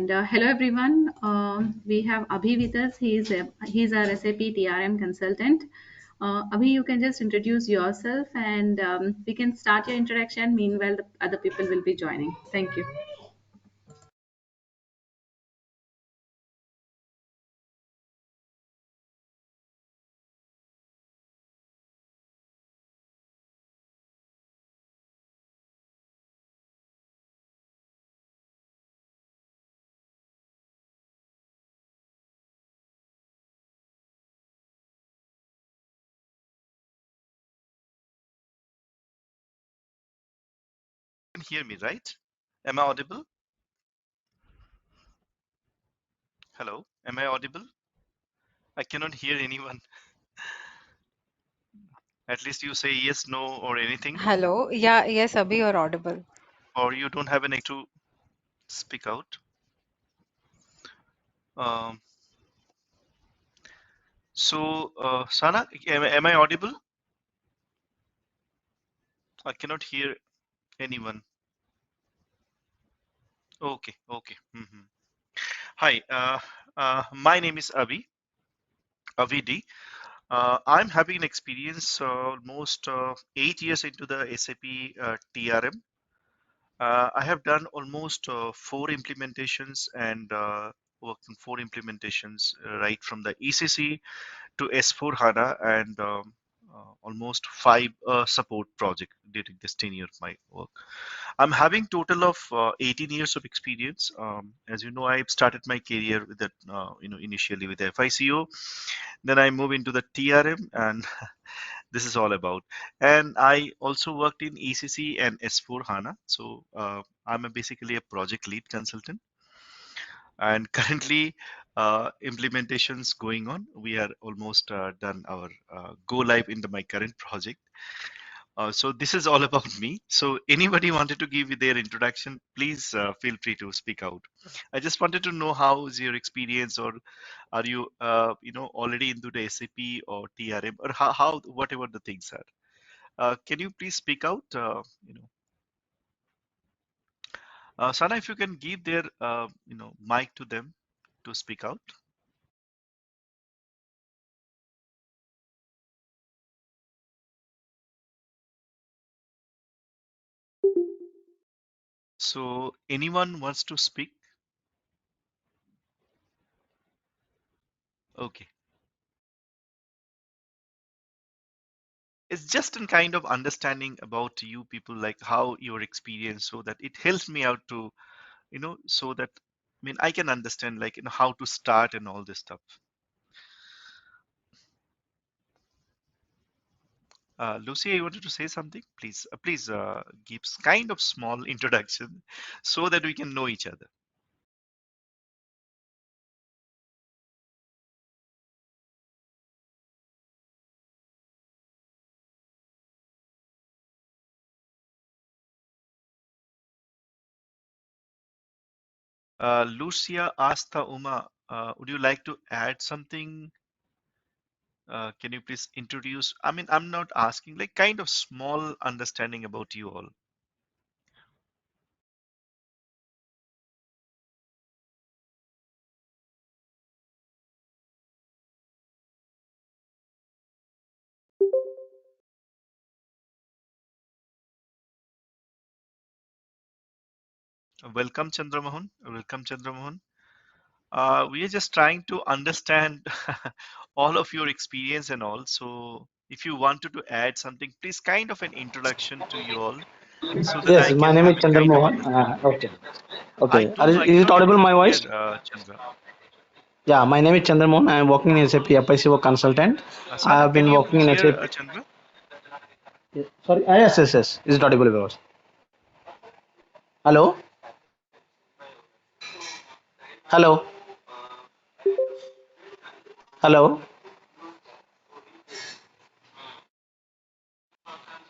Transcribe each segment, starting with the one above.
And hello everyone. We have Abhi with us. He's our SAP TRM consultant. Abhi, you can just introduce yourself, and we can start your introduction. Meanwhile, the other people will be joining. Thank you. Can hear me, right? Am I audible? Hello, am I audible? I cannot hear anyone. At least you say yes, no, or anything, Hello. Yeah, yes, Abhi, you're audible. or you don't have any to speak out. Um, Sana, am I audible? I cannot hear anyone. Okay, okay. Hi, my name is Avidi. I'm having an experience almost 8 years into the SAP TRM. I have done almost 4 implementations and worked on 4 implementations right from the ECC to S4 HANA and almost 5 support project during this 10 year of my work. I'm having total of 18 years of experience. As you know, I started my career with that, initially with FICO, then I move into the TRM, and this is all about. And I also worked in ECC and S4 HANA. So I'm basically a project lead consultant. And currently, implementations going on. We are almost done our go live into my current project. So this is all about me. So anybody wanted to give their introduction, please feel free to speak out. I just wanted to know how is your experience, or are you, already into the SAP or TRM, or how whatever the things are. Can you please speak out? Sana, if you can give their, mic to them to speak out. So anyone wants to speak? Okay. It's just a kind of understanding about you people, like how your experience, so that it helps me out to, so that, I mean, I can understand, like, how to start and all this stuff. Lucy, I wanted to say something. Please give kind of small introduction so that we can know each other. Lucia Asta Uma, would you like to add something? Can you please introduce? I mean, I'm not asking, like, kind of small understanding about you all. Welcome, Chandramohan. Welcome, Chandramohan. We are just trying to understand all of your experience and all. So if you wanted to add something, please kind of an introduction to you all so that Yes, I my can name is have a kind of Chandramohan. understanding. Okay, I okay. don't know. I Is it cannot able audible to my hear voice? Chandra. Yeah, my name is Chandramohan. I am working in SAP FICO consultant. I Sana, have can been you working in hear SAP. Chandra? Sorry, yes, yes, yes. Is it audible my voice? Hello, hello, hello,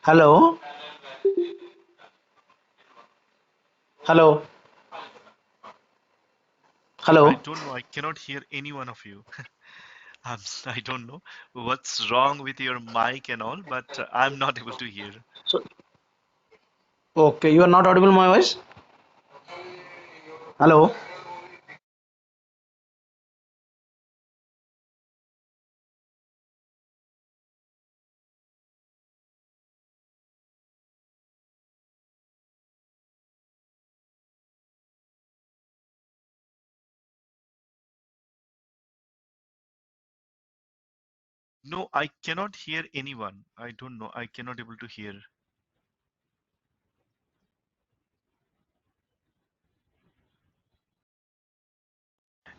hello, hello, I hello. don't know. I cannot hear any one of you. I don't know what's wrong with your mic and all, but I'm not able to hear. So, okay, you are not audible my voice. Hello, No, I cannot hear anyone. I don't know. I cannot able to hear.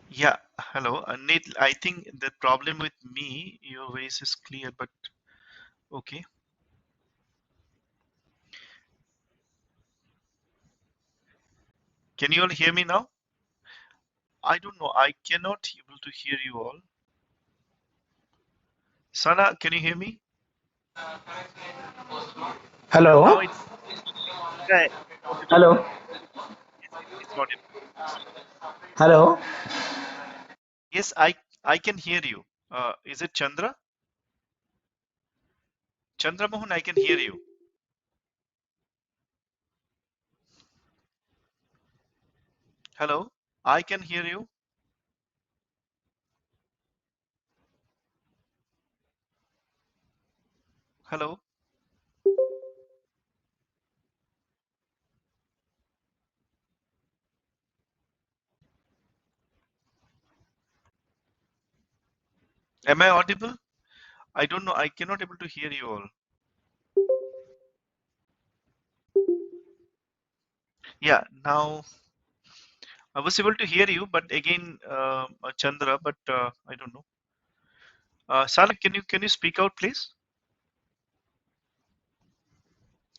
Yeah, hello. Nate, I think the problem with me, your voice is clear, but okay. Can you all hear me now? I don't know. I cannot able to hear you all. Sana, can you hear me? Now Hello. it's yeah, audible. Hello. Yes, it's audible. Hello. Yes, I can hear you. Is it Chandra? Chandra Mohan, I can hear you. Hello, I can hear you. Hello. Am I audible? I don't know. I cannot able to hear you all. Yeah, now I was able to hear you, but again, Chandra, but I don't know. Sana, can you speak out, please?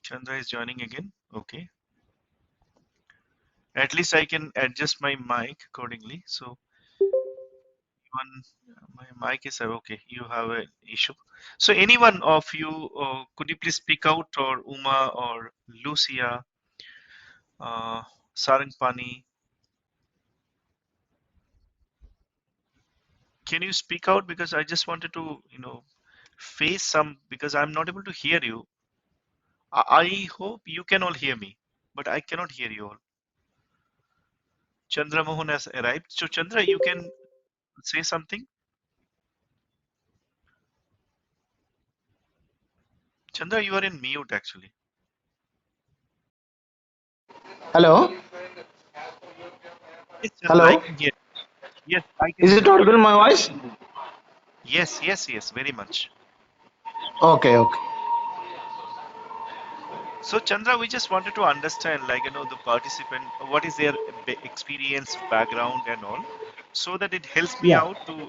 Chandra is joining again. Okay. At least I can adjust my mic accordingly. So even my mic is okay. You have an issue. So anyone of you, could you please speak out, or Uma or Lucia, uh, Sarangpani? Can you speak out, because I just wanted to, face some, because I'm not able to hear you. I hope you can all hear me, but I cannot hear you all. Chandra Mohan has arrived. So Chandra, you can say something. Chandra, you are in mute actually. Hello. Yes, Chandra, I Hello. can hear. Yes, I can Is hear it you. audible my voice? Yes, yes, yes, very much. Okay. Okay. So Chandra, we just wanted to understand, like, the participant, what is their experience, background, and all, so that it helps me Yeah. out to,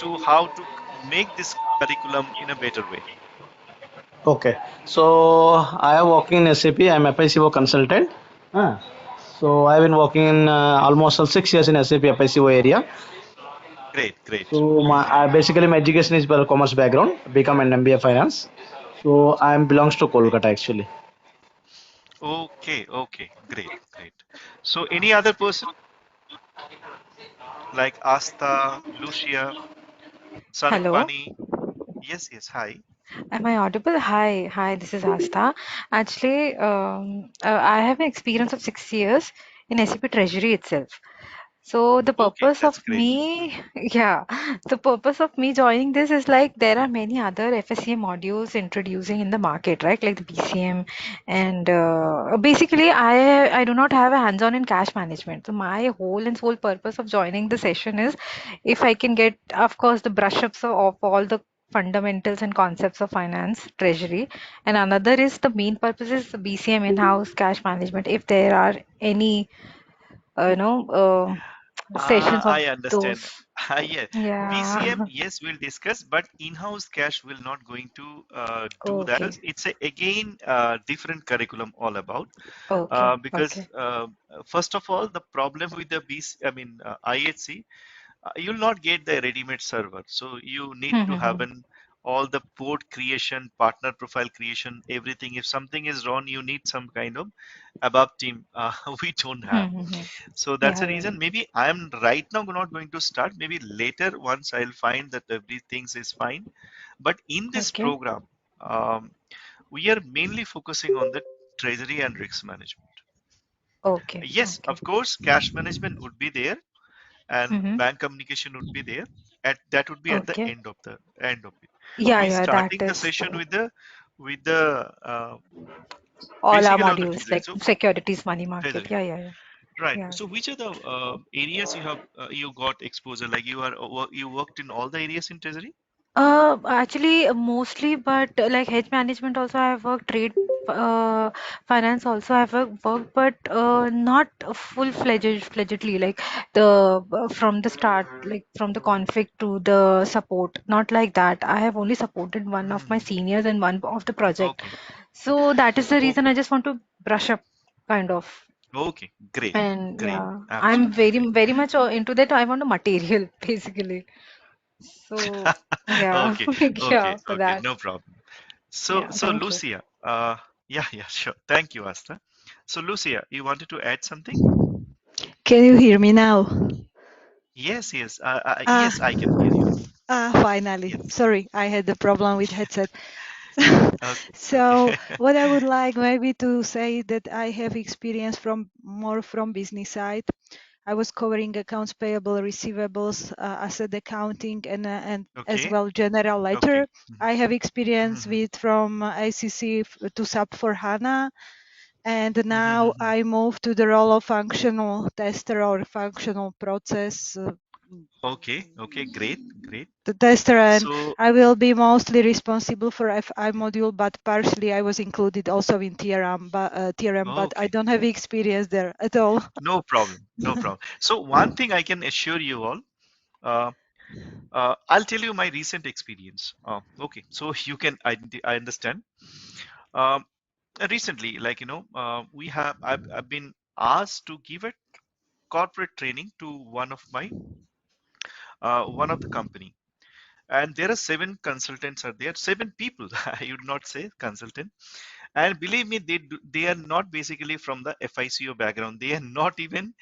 to how to make this curriculum in a better way. Okay. So I am working in SAP. I'm FICO consultant. Ah. So I've been working in almost 6 years in SAP FICO area. Great, great. So basically my education is by commerce background, become an MBA finance. So I am belongs to Kolkata actually. Okay, okay, great, great. So any other person like Asta, Lucia, Hello, Sarangpani? Yes, yes, hi. am I audible? Hi, this is Asta. Actually, I have an experience of 6 years in SAP Treasury itself. So the Okay, purpose that's of great. me, yeah, the purpose of me joining this is like there are many other FSCA modules introducing in the market, right? Like the BCM, and basically I do not have a hands-on in cash management. So my whole and sole purpose of joining the session is if I can get, of course, the brush ups of all the fundamentals and concepts of finance, treasury, and another is the main purpose is the BCM in-house cash management. If there are any, you know. Sessions of I understand. those. Yeah, BCM, Yeah. yes, we'll discuss, but in-house cash will not going to do that. Okay. It's a, again different curriculum all about. Okay. Because Okay. first of all, the problem with the IHC, you'll not get the ready-made server. So you need to have an all the port creation, partner profile creation, everything. If something is wrong, you need some kind of above team. We don't have. So that's Yeah, the yeah, reason. yeah. Maybe I'm right now not going to start. Maybe later, once I'll find that everything is fine. But in this Okay. program, um, we are mainly focusing on the treasury and risk management. Okay. Yes, Okay. of course, cash management would be there, and Mm-hmm. bank communication would be there. At that would be at the Okay. end of it. Yeah, We yeah, that starting the is session with the all our basically on the modules treasury. like So securities, money market. treasury. Yeah, yeah, yeah. Right. Yeah. So which are the areas you have you got exposure? Like you worked in all the areas in Treasury? Actually, mostly, but like hedge management also I have worked, trade uh, finance also I have worked, but not full-fledgedly, like the from the start, like from the config to the support, not like that. I have only supported one of my Hmm. seniors and one of the project. Okay. So that is the reason Okay. I just want to brush up, kind of. Okay. Great. And Great. yeah, I'm Absolutely very, great. very much into that. I want a material, basically. So yeah, Okay. yeah, Okay. for Okay. that. No problem. So, Yeah, so thank you. Lucia, yeah, yeah, sure. Thank you, Asta. So, Lucia, you wanted to add something? Can you hear me now? Yes, yes, Ah, yes, I can hear you. finally. Yes. Sorry, I had the problem with headset. Okay. So Okay. what I would like maybe to say that I have experience from more from business side. I was covering accounts payable, receivables, asset accounting, and as Okay. well general Okay. ledger. I have experience Mhm. with from ACC to SAP for HANA, and now Mhm. I move to the role of functional tester or functional process Okay. Okay. Great. Great. the tester, and So, I will be mostly responsible for FI module, but partially I was included also in TRM, but I okay. don't have experience there at all. No problem. No problem. So, one thing I can assure you all, uh, I'll tell you my recent experience. Okay. So you can I understand. Um, recently, like I've been asked to give a corporate training to one of the company, and there are seven consultants are there, seven people. I would not say consultant, and believe me, they are not basically from the FICO background. They are not even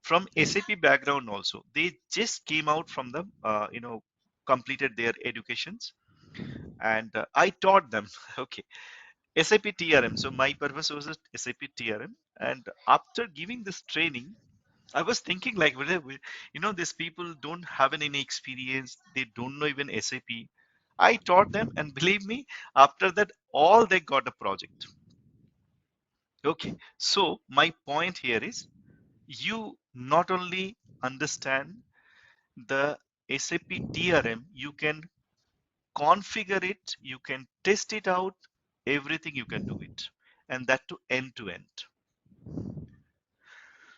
from SAP background. Also, they just came out from the completed their educations, and I taught them. Okay, SAP TRM. So my purpose was a SAP TRM, and after giving this training, I was thinking like, whether these people don't have any experience. They don't know even SAP. I taught them, and believe me, after that, all they got a project. Okay. So my point here is, you not only understand the SAP TRM, you can configure it, you can test it out, everything you can do it, and that to end to end.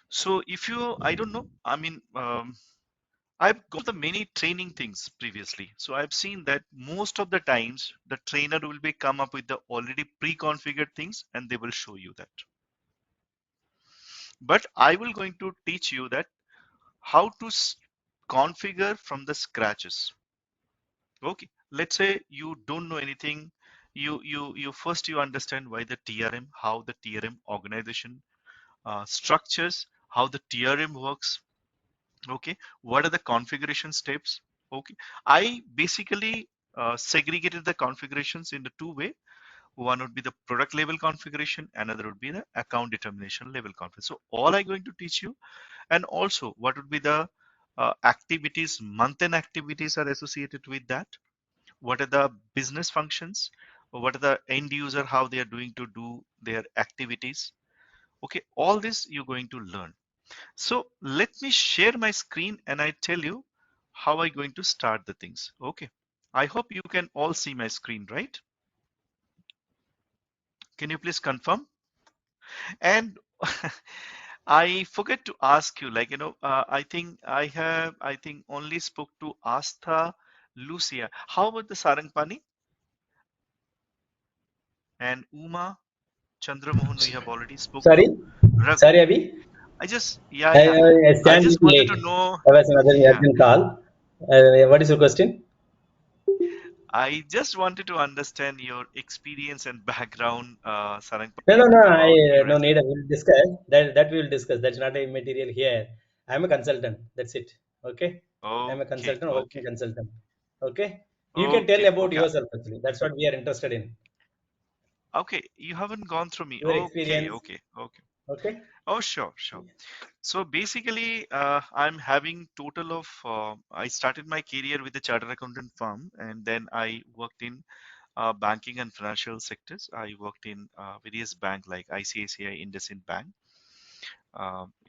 So if you, I don't know, I mean, I've gone through the many training things previously. So I've seen that most of the times the trainer will be come up with the already pre-configured things and they will show you that. But I will going to teach you that how to configure from the scratches. Okay. Let's say you don't know anything. You first you understand why the TRM, how the TRM organization structures, how the TRM works. Okay, what are the configuration steps? Okay, I basically segregated the configurations into two way. One would be the product level configuration, another would be the account determination level configuration. So all I'm going to teach you, and also what would be the activities, month-end activities are associated with that. What are the business functions? What are the end user, how they are doing to do their activities? Okay, all this you're going to learn. So let me share my screen and I tell you how I'm going to start the things. Okay. I hope you can all see my screen, right? Can you please confirm? And I forget to ask you, like, I think only spoke to Astha, Lucia. How about the Sarangpani and Uma, Chandramohan? We have already spoke Sorry, to Raghu. sorry, Abhi. Yeah, yeah. I I stand just little wanted late. to know, I was another yeah. urgent call. What is your question? I just wanted to understand your experience and background, No, Sarangpani, no, no. I about your no need. We will discuss that. We will discuss. That's not a material here. I am a consultant. That's it. Okay. I am a Okay, consultant, okay, working consultant. Okay. You can tell okay, about okay, yourself. Actually, that's what we are interested in. okay. You haven't gone through me. Your Okay, experience. okay, okay. Okay. Oh, sure, sure. So basically, I'm having total of. I started my career with the chartered accountant firm, and then I worked in banking and financial sectors. I worked in various bank like ICICI, IndusInd Bank.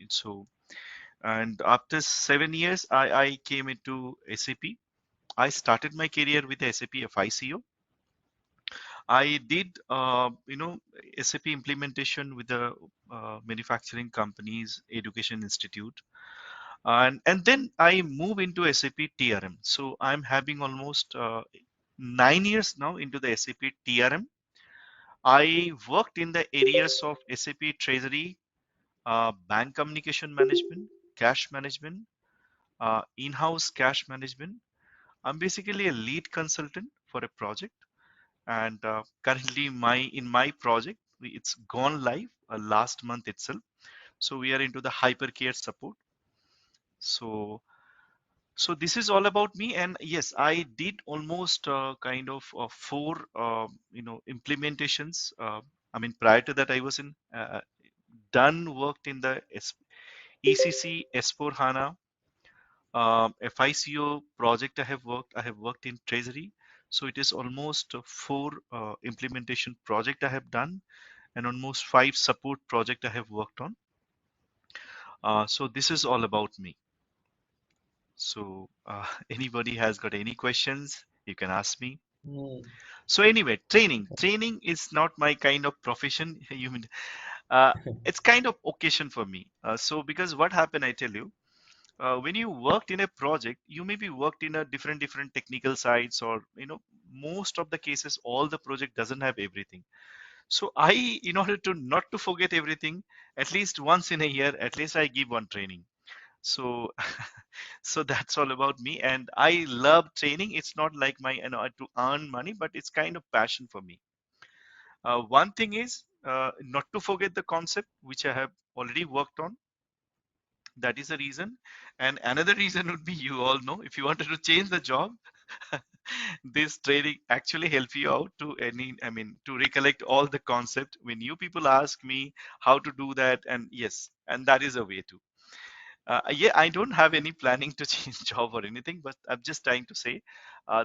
So, and after 7 years, I came into SAP. I started my career with SAP FICO. I did, SAP implementation with the manufacturing companies, education institute, and then I move into SAP TRM. So I'm having almost 9 years now into the SAP TRM. I worked in the areas of SAP Treasury, bank communication management, cash management, in-house cash management. I'm basically a lead consultant for a project, and currently in my project it's gone live last month itself. So we are into the hypercare support. So this is all about me, and yes, I did almost kind of four implementations. Prior to that, I was in done worked in the ECC S4 HANA FICO project. I have worked in Treasury. So it is almost four implementation project I have done, and almost five support project I have worked on. So this is all about me. So anybody has got any questions, you can ask me. So anyway, training is not my kind of profession. You mean uh, it's kind of occasion for me. So because what happened, I tell you, when you worked in a project, you maybe worked in a different technical sites, or most of the cases, all the project doesn't have everything. So I, in order to not to forget everything, at least once in a year, at least I give one training. So so that's all about me, and I love training. It's not like my to earn money, but it's kind of passion for me. One thing is not to forget the concept which I have already worked on. That is the reason. And another reason would be, you all know, if you wanted to change the job, this training actually help you out to to recollect all the concept when you people ask me how to do that. And yes, and that is a way to. Yeah, I don't have any planning to change job or anything, but I'm just trying to say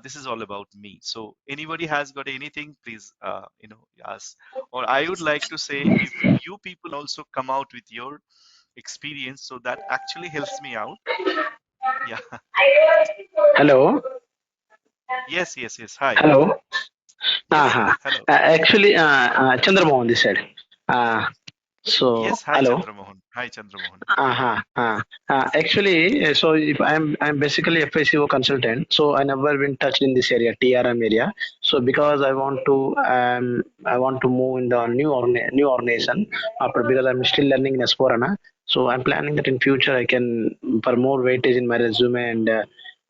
this is all about me. So anybody has got anything, please, ask. Or I would like to say, if you people also come out with your experience, so that actually helps me out. Yeah. Hello. Yes, yes, yes. Hi. Hello. Yes. Uh-huh. Hello. Actually, Chandramohan this side. So, Yes. Hi, hello. Chandramohan. Hi, Chandramohan. Uh-huh. Actually, so if I'm basically a FICO consultant, so I never been touched in this area, TRM area. So because I want to move in the new organization after, because I'm still learning in S4HANA. So I'm planning that in future I can, for more weightage in my resume and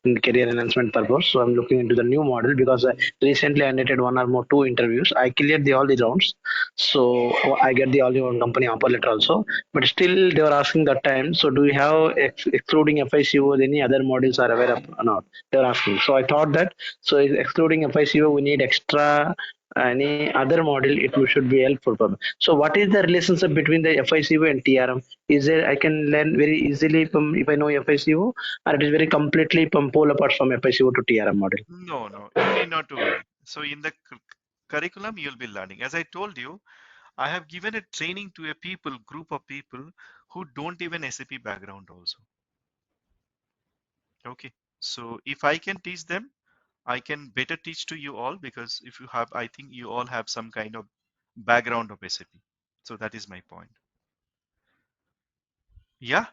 in career enhancement purpose. So I'm looking into the new model, because recently I attended one or more two interviews. I cleared all the rounds, so I get the all in one company offer letter also. But still they were asking that time, so do you have excluding FICO, any other modules are aware of or not? They were asking. So I thought that, so excluding FICO, we need extra any other module, should be helpful for me. So what is the relationship between the FICO and TRM? Is there, I can learn very easily from if I know FICO, or it is very completely from pull apart from FICO to TRM model? No, no, you need not to worry. So in the curriculum, you'll be learning. As I told you, I have given a training to a group of people who don't even SAP background also. Okay. So if I can teach them, I can better teach to you all, because if you have, I think you all have some kind of background of SAP. So that is my point. Yeah.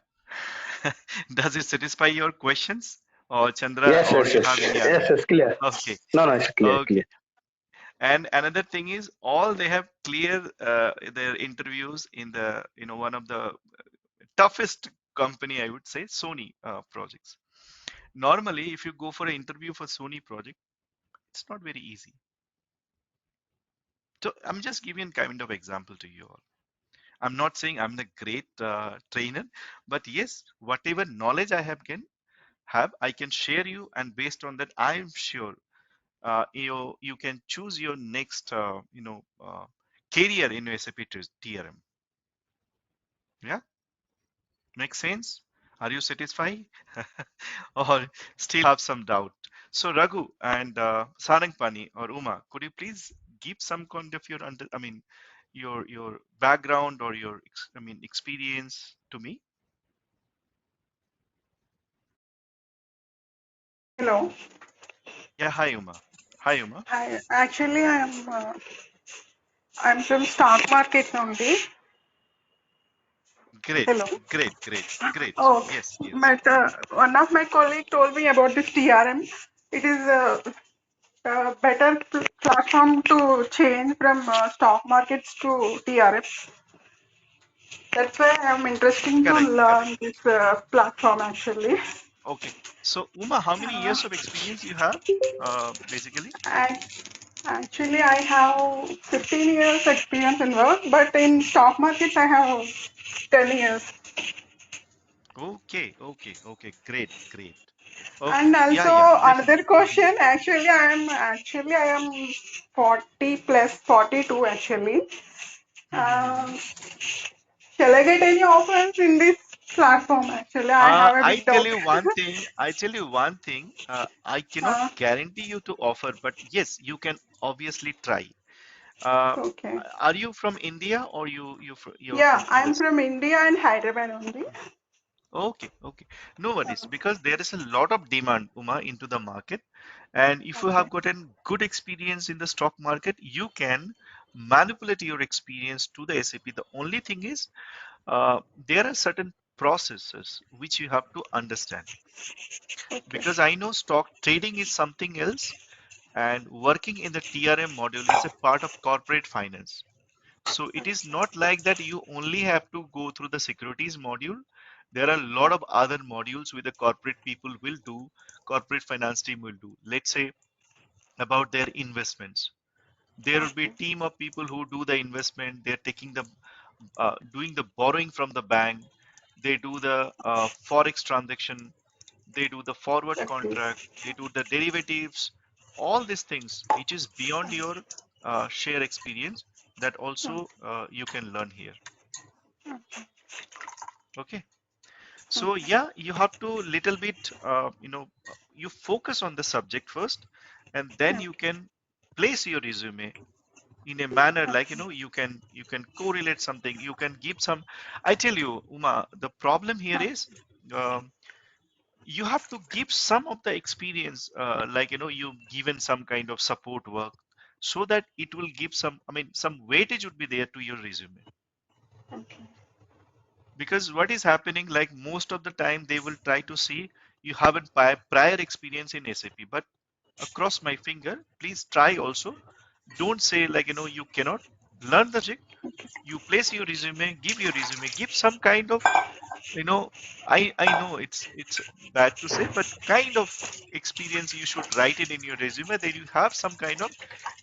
Does it satisfy your questions, or Chandra, Yes, or yes, you yes, have any yes, other? yes, clear. Okay. No, no, it's clear, clear. Okay. And another thing is, all they have cleared their interviews in the, one of the toughest company, I would say, Sony projects. Normally, if you go for an interview for Sony project, it's not very easy. So I'm just giving kind of example to you all. I'm not saying I'm the great trainer, but yes, whatever knowledge I have, I can share you, and based on that, I'm sure you can choose your next career in SAP TRM. Yeah, makes sense. Are you satisfied, or still have some doubt? So Raghu and Sarangpani or Uma, could you please give some kind of your your background, or your experience to me? Hello. Yeah, hi Uma. Hi Uma. Hi, actually, I'm from stock market only. Great, Hello. great, great, great. Oh, Yes, yes. but one of my colleague told me about this TRM. It is a better platform to change from stock markets to TRM. That's why I'm interested to Correct, correct. learn this platform actually. Okay. So Uma, how many years of experience you have, basically? And actually, I have 15 years experience in work, but in stock markets, I have 10 years. Okay, okay, okay. Great, great. Okay. And Yeah, also yeah, another definitely. Mhm. question, actually I am 40 plus 42 actually. Mhm. Um, shall I get any offers in this platform? Actually, I have a I big tell doubt. you one thing. I tell you one thing. I cannot uh, guarantee you to offer, but yes, you can obviously try. Uh, okay. are you from India or you're Yeah, from I'm USA? from India and Hyderabad only. Okay, okay. No worries, because there is a lot of demand, Uma, into the market. And if you Okay. have gotten good experience in the stock market, you can manipulate your experience to the SAP. The only thing is, there are certain processes which you have to understand. Okay. Because I know stock trading is something else, and working in the TRM module is a part of corporate finance. So it is not like that you only have to go through the securities module. There are a lot of other modules with the corporate people will do, corporate finance team will do. Let's say about their investments. There will be a Okay. team of people who do the investment. They're taking the doing the borrowing from the bank. They do the forex transaction. They do the forward Okay. contract. They do the derivatives. All these things, which is beyond your share experience, that also you can learn here. Okay. So yeah, you have to little bit, you focus on the subject first, and then you can place your resume in a manner like, you can correlate something, you can give some. I tell you, Uma, the problem here is, um, you have to give some of the experience, like, you've given some kind of support work, so that it will give some, I mean, some weightage would be there to your resume. Okay. Because what is happening, like most of the time they will try to see you haven't prior experience in SAP, but across my finger, please try also. Don't say like, you cannot learn the trick. You place your resume, give your resume, give some kind of, you know, I know it's bad to say, but kind of experience you should write it in your resume that you have some kind of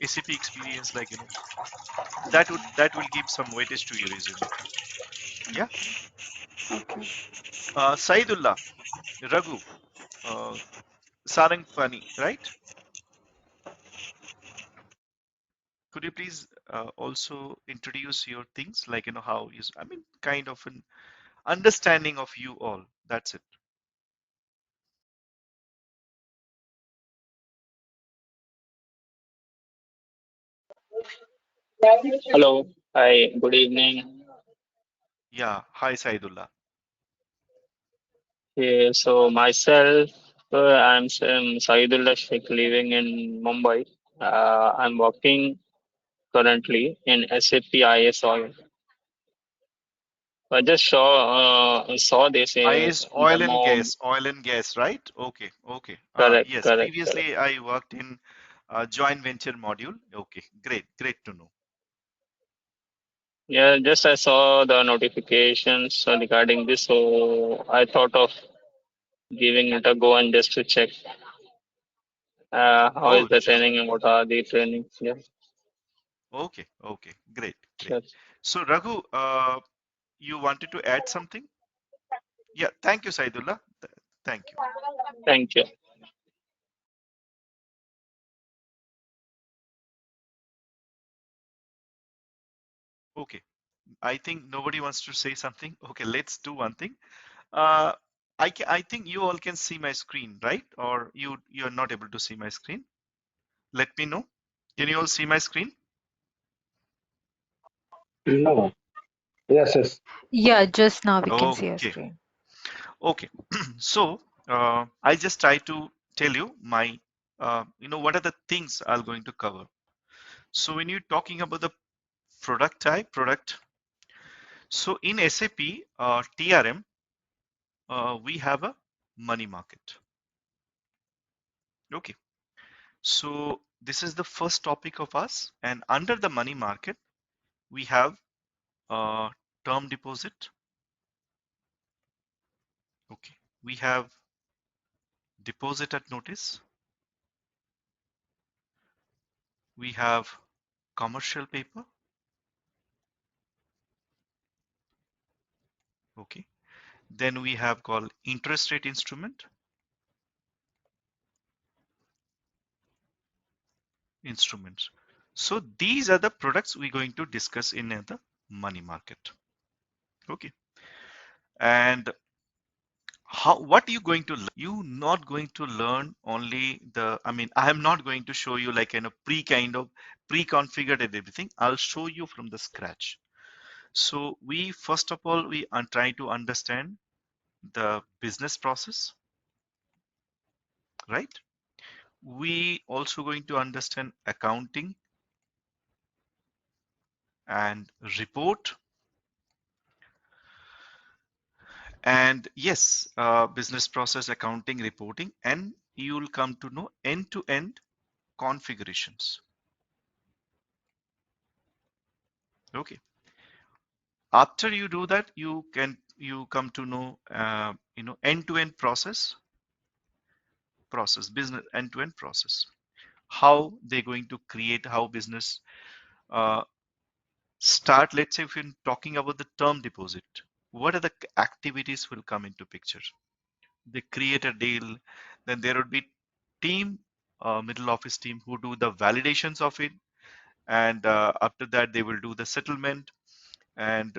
SAP experience, like, that will give some weightage to your resume. Yeah. Okay. Saidullah, Raghu, uh, Sarangpani, right? Could you please also introduce your things, like, how you, I mean, kind of an understanding of you all. That's it. Hello. Hi. Good evening. Yeah. Hi, Saidullah. Yeah, so myself, I'm Saidullah Sheikh living in Mumbai. I'm working currently in SAP ISO. I just saw this IS in the oil and mob. gas, oil and gas, right? Okay, okay. Correct, Yes, correct, correct. previously I worked in joint venture module. Okay, great, great to know. Yeah, just I saw the notifications regarding this, so I thought of giving it a go and just to check how is Oh, the sure. training and what are the trainings. Yeah, Okay, okay, great, great. sure. So, Raghu, you wanted to add something? Yeah, thank you, Saidullah. Thank you. Thank you. Okay, I think nobody wants to say something. Okay, let's do one thing. Uh, I think you all can see my screen, right? Or you're not able to see my screen? Let me know. Can you all see my screen? No. Yes, yes. Yeah, just now we can see your Okay, screen. okay. So I just try to tell you my what are the things I'm going to cover. So when you're talking about the product type, so in SAP TRM, we have a money market. Okay, so this is the first topic of us, and under the money market, we have term deposit. Okay, we have deposit at notice. We have commercial paper. Okay, then we have called interest rate instruments. So these are the products we're going to discuss in the money market. Okay, and what are you going to learn? You not going to learn only I am not going to show you like in a pre-configured and everything. I'll show you from the scratch. So we first of all we are trying to understand the business process, right? We also going to understand accounting and report, and yes, business process, accounting, reporting, and you will come to know end-to-end configurations. Okay, after you do that, you come to know end-to-end business end-to-end process, how they're going to create, how business uh, start. Let's say if you're talking about the term deposit, what are the activities will come into picture? They create a deal, then there would be team, middle office team who do the validations of it, and after that they will do the settlement, and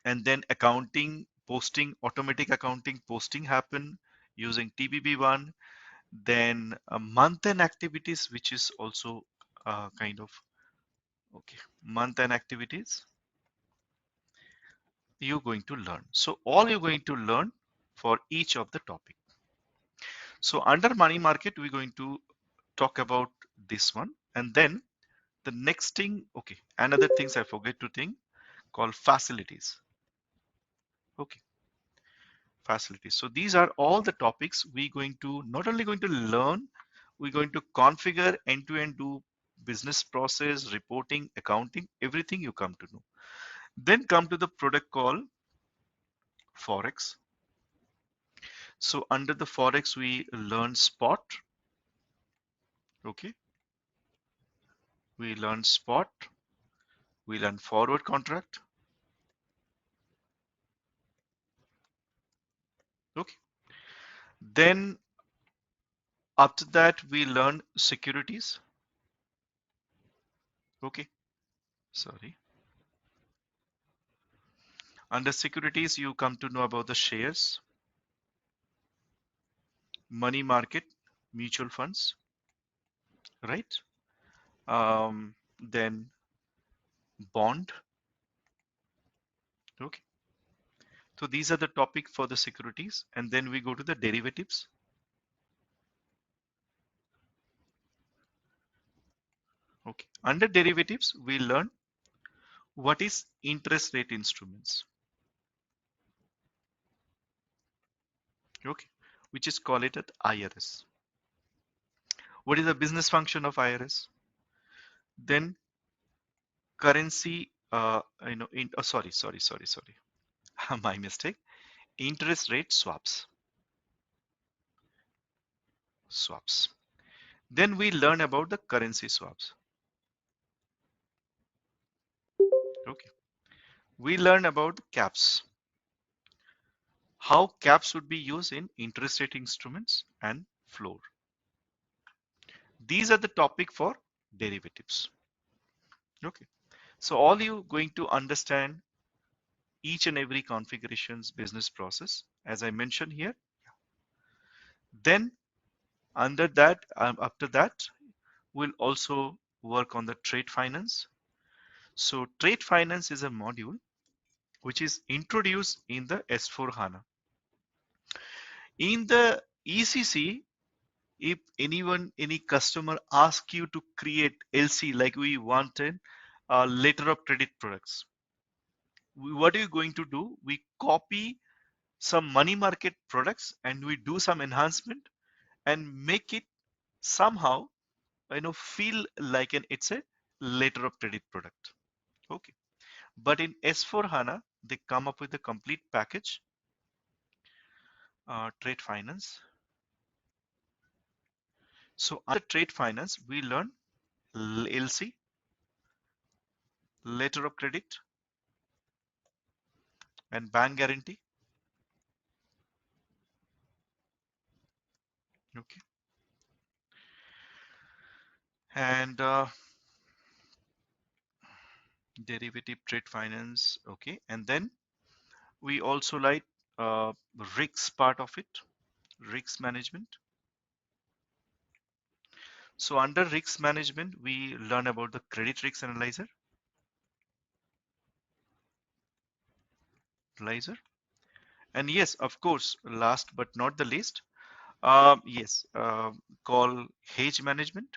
then accounting posting, automatic accounting posting happen using TBB1. Then month-end activities, which is also kind of okay, month-end activities you're going to learn. So all you're going to learn for each of the topic. So under money market, we're going to talk about this one, and then the next thing, okay, another things I forget to think called facilities. Okay, facilities. So these are all the topics we're going to not only going to learn, we're going to configure end-to-end, do business process, reporting, accounting, everything you come to know. Then come to the product called Forex. So under the Forex, we learn spot. Okay, we learn spot, we learn forward contract. Okay, then after that, we learn securities. Okay, sorry. Under securities, you come to know about the shares, money market, mutual funds, right? Then bond. Okay. So these are the topic for the securities, and then we go to the derivatives. Okay. Under derivatives, we learn what is interest rate instruments. Okay. Which is call it at IRS. What is the business function of IRS? Then currency, sorry, my mistake. Interest rate swaps. Then we learn about the currency swaps. Okay. We learn about caps. How caps would be used in interest rate instruments and floor. These are the topic for derivatives. Okay. So all you going to understand each and every configurations business process, as I mentioned here. Then under that, after that, we'll also work on the trade finance. So trade finance is a module which is introduced in the S4 HANA. In the ECC, if any customer asks you to create LC like we wanted letter of credit products, what are you going to do? We copy some money market products and we do some enhancement and make it somehow feel like it's a letter of credit product. Okay, but in S4 HANA they come up with a complete package, trade finance. So under trade finance we learn LC, letter of credit, and bank guarantee. Okay, and derivative trade finance. Okay, and then we also like uh, risks part of it, risk management. So under risk management we learn about the credit risk analyzer. And yes, of course, last but not the least, yes, call hedge management.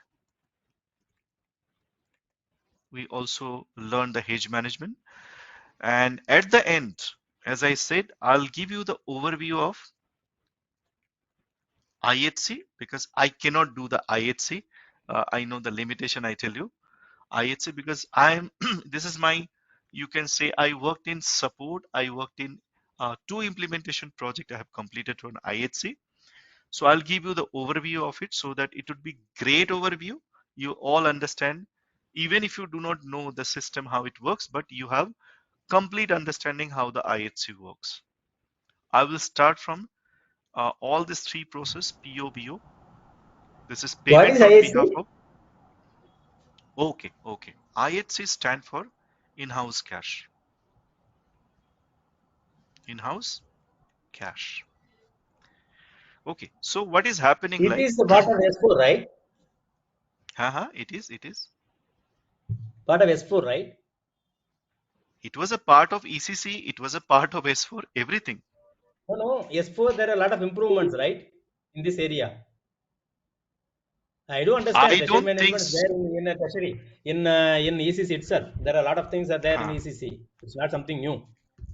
We also learn the hedge management. And at the end, as I said, I'll give you the overview of IHC because I cannot do the IHC. I know the limitation, I tell you. IHC because I'm, this is my, you can say I worked in support, I worked in two implementation project I have completed on IHC. So I'll give you the overview of it so that it would be great overview. You all understand, even if you do not know the system, how it works, but you have complete understanding how the IHC works. I will start from all these three process, POBO. This is What is payment on behalf ISC? of, okay. IHC stand for in-house cash. In-house cash. Okay, so what is happening It like, is the part of S4, right? it is. Part of S4, right? It was a part of ECC, it was a part of S4, everything. No, no. S4, there are a lot of improvements, right? In this area. I do understand I treasury don't think management is there in a treasury. In ECC itself, there are a lot of things are there in huh. ECC. It's not something new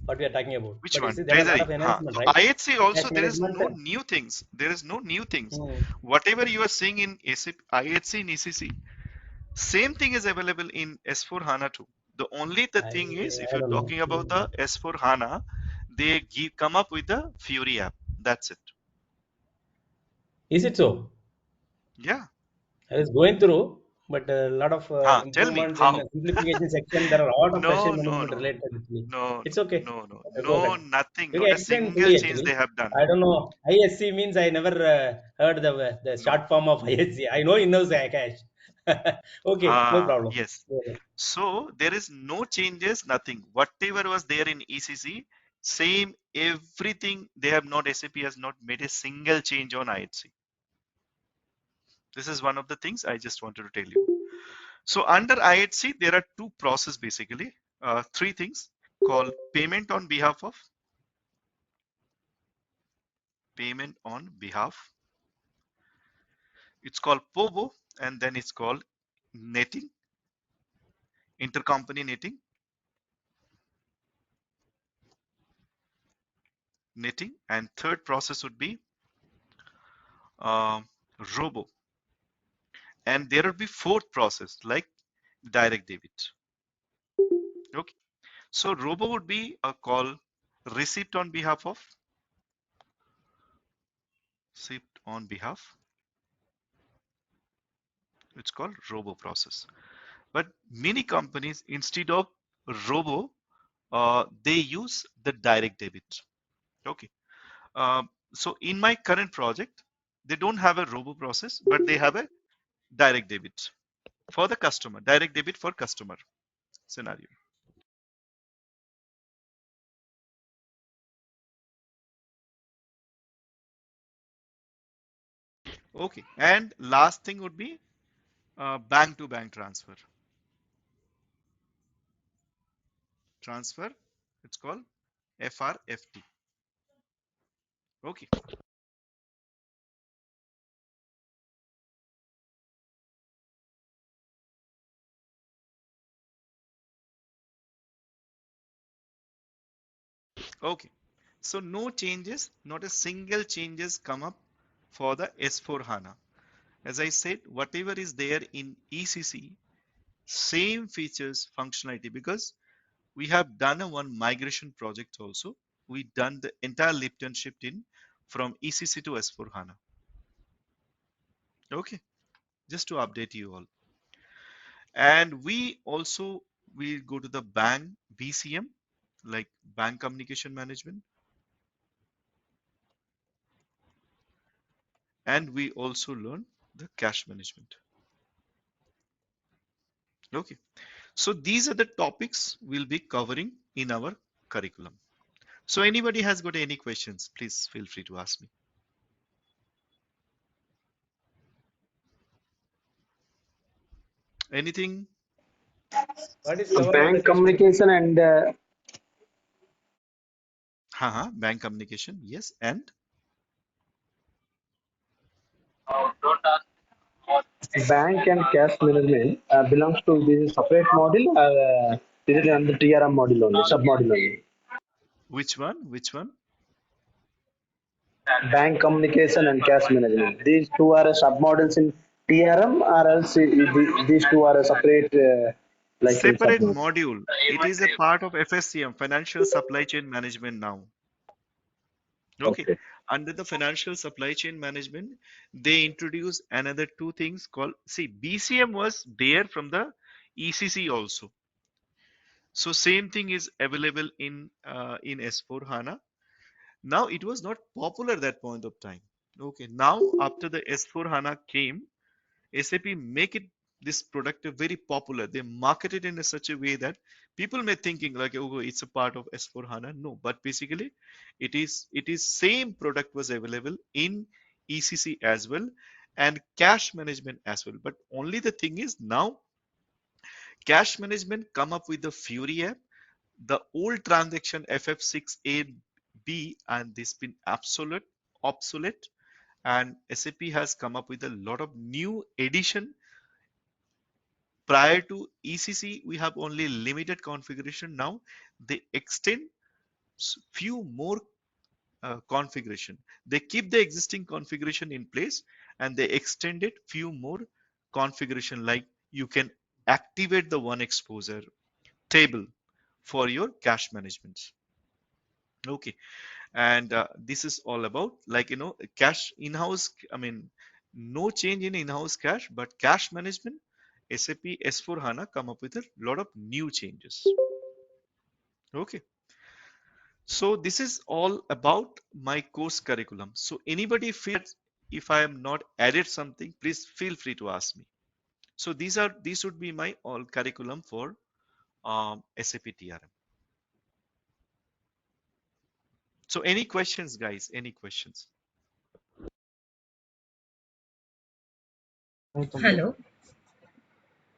what we are talking about. Which But you one? see, there are a lot Treasury. of Huh. enhancement, So right? IHC also Cash there is management. no new things. There is no new things. Hmm. Whatever you are seeing in SAP, IHC and ECC, same thing is available in S4 HANA too. The only the thing is, if I you're don't know. talking about the S4 HANA, they come up with the Fury app. That's it. Is it so? Yeah. I was going through, but a lot of Tell me improvements in the how. simplification section. There are a lot of treasury No, no, management no, related. Actually, no, it's no, okay. no, no, Go no, ahead. nothing. You can Not a explain single fully. change Actually, they have done. I don't know. ISC means I never heard the No. short form of ISC. I know in-house cash. Okay, no problem. Yes. Go ahead. So there is no changes, nothing. Whatever was there in ECC, same everything. They have not, SAP has not made a single change on IHC. This is one of the things I just wanted to tell you. So under IHC, there are two processes basically, three things called payment on behalf. It's called POBO, and then it's called netting, intercompany netting, and third process would be uh, robo. And there will be fourth process like direct debit. Okay, so robo would be a call receipt on behalf of receipt on behalf. It's called robo process. But many companies instead of robo, they use the direct debit. Okay, so in my current project, they don't have a robo process, but they have a direct debit for the customer, direct debit for customer scenario. Okay, and last thing would be bank to bank transfer. It's called FRFT. Okay, Okay. So no changes, not a single changes come up for the S4 HANA. As I said, whatever is there in ECC, same features, functionality, because we have done a one migration project also. We done the entire lift and shift in from ECC to S4 HANA. Okay, just to update you all. And we also will go to the bank BCM, like bank communication management. And we also learn the cash management. Okay. So these are the topics we'll be covering in our curriculum. So anybody has got any questions, please feel free to ask me. Anything? What is covered on the Bank cash management? communication and Haha, bank communication, yes. And bank and cash management belongs to this separate module. Is it under TRM module only, sub module only? which one? Which one? Bank communication and cash management. These two are sub modules in TRM, or else these two are a separate, like in sub Separate module. module. It is a part of FSCM, Financial Supply Chain Management now. Okay. Okay. Under the Financial Supply Chain Management, they introduce another two things called, see, BCM was there from the ECC also. So same thing is available in S4 HANA. Now it was not popular at that point of time. Okay, now after the S4 HANA came, SAP make it this product very popular. They market it in a such a way that people may thinking like, oh, it's a part of S4 HANA. No, but basically it is same product was available in ECC as well and cash management as well. But only the thing is now cash management come up with the Fury app, the old transaction FF6A-B, and this been obsolete, and SAP has come up with a lot of new addition. Prior to ECC, we have only limited configuration. Now they extend few more configuration. They keep the existing configuration in place and they extend it few more configuration, like you can activate the one exposure table for your cash management. Okay. And this is all about, like, cash in-house. I mean, no change in in-house cash, but cash management, SAP S4 HANA come up with a lot of new changes. Okay. So this is all about my course curriculum. So anybody feels if I am not added something, please feel free to ask me. So these would be my all curriculum for SAP TRM. So any questions, guys? Any questions? Hello.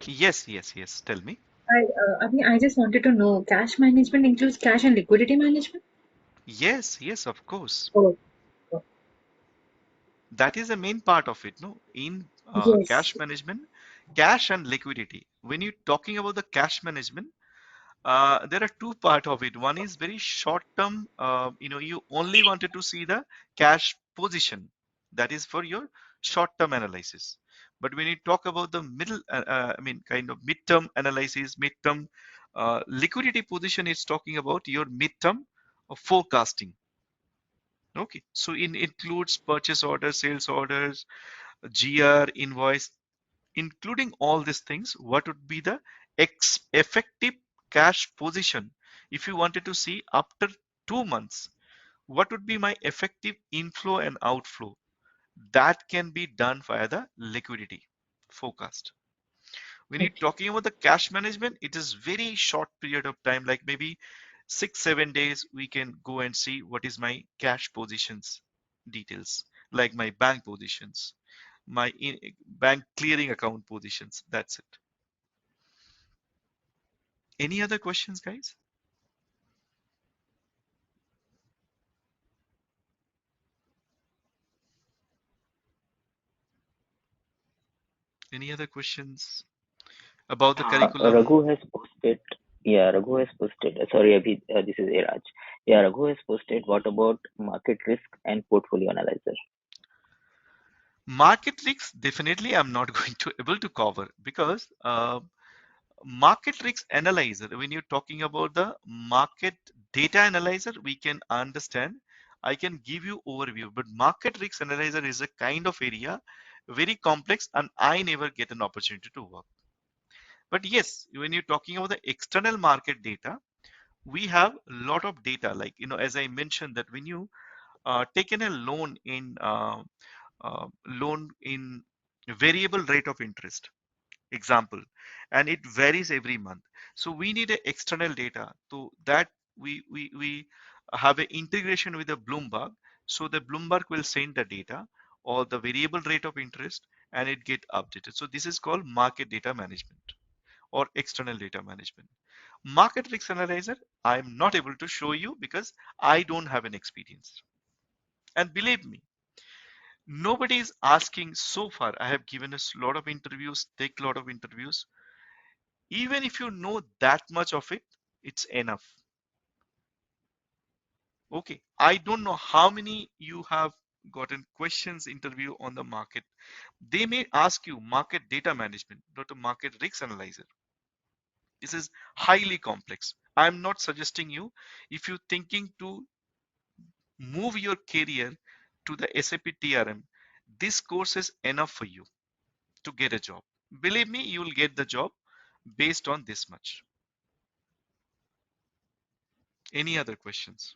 Yes, yes, yes. Tell me. I just wanted to know, cash management includes cash and liquidity management? Yes, yes, of course. Oh, That is the main part of it, no? In yes. cash management, cash and liquidity. When you're talking about the cash management, there are two part of it. One is very short term. You only wanted to see the cash position. That is for your short term analysis. But when you talk about the kind of mid-term analysis, mid-term liquidity position, is talking about your mid-term forecasting. Okay, so it includes purchase orders, sales orders, GR, invoice, including all these things. What would be the effective cash position? If you wanted to see after 2 months, what would be my effective inflow and outflow? That can be done via the liquidity forecast. When you're Okay. talking about the cash management, it is very short period of time, like maybe 6-7 days. We can go and see what is my cash positions details, like my bank positions, my bank clearing account positions. That's it. Any other questions, guys? Any other questions about the curriculum? Raghu has posted Yeah, Raghu has posted. Sorry, Abhi, this is Iraj. Yeah, Raghu has posted. What about market risk and portfolio analyzer? Market risks, definitely I'm not going to able to cover because market risk analyzer, when you're talking about the market data analyzer, we can understand. I can give you overview, but market risk analyzer is a kind of area very complex and I never get an opportunity to work. But yes, when you're talking about the external market data, we have a lot of data. Like, as I mentioned that when you taken a loan in variable rate of interest, example, and it varies every month, so we need a external data to that. We have an integration with the Bloomberg, so the Bloomberg will send the data or the variable rate of interest and it get updated. So this is called market data management or external data management. Market risk analyzer, I'm not able to show you because I don't have an experience. And believe me, nobody is asking so far. I have given a lot of interviews, take a lot of interviews. Even if you know that much of it, it's enough. Okay. I don't know how many you have gotten questions interview on the market. They may ask you market data management, not a market risk analyzer. This is highly complex. I'm not suggesting you, if you're thinking to move your career to the SAP TRM, this course is enough for you to get a job. Believe me, you will get the job based on this much. Any other questions?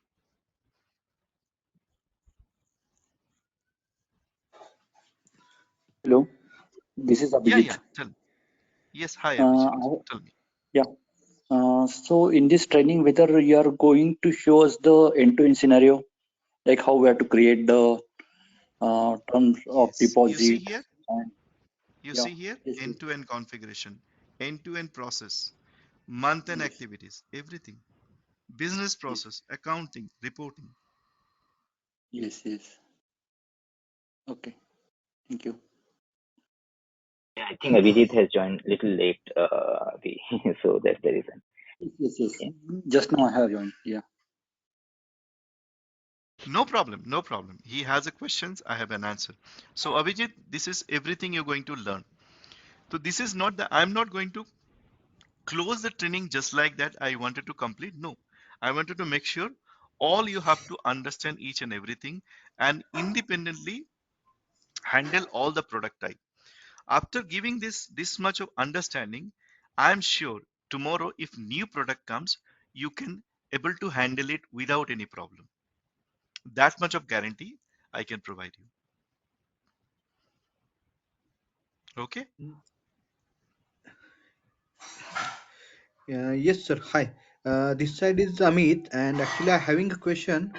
Hello, this is Yeah, yeah. Abhijit. Tell me. Yes, hi Uh, Abhijit. I- Tell me. yeah. So in this training, whether you are going to show us the end-to-end scenario, like how we have to create the terms of Yes. You see deposit, here? and You yeah, see here? yes, yes, End-to-end configuration, end-to-end process, month-end yes, activities, everything. Business yes, process, accounting, reporting. yes, yes. Okay, thank you. Yeah, I think Abhijit has joined little late, Abhi. So that's the reason. Yes, yes, yes. Yeah. Just now I have joined. Yeah. No problem, no problem. He has a questions, I have an answer. So Abhijit, this is everything you're going to learn. So this is not the, I'm not going to close the training just like that. I wanted to complete. No, I wanted to make sure all you have to understand each and everything and independently handle all the product type. After giving this much of understanding, I'm sure tomorrow if new product comes, you can able to handle it without any problem. That much of guarantee I can provide you. Okay. Yes, sir. Hi. This side is Amit, and actually, I'm having a question.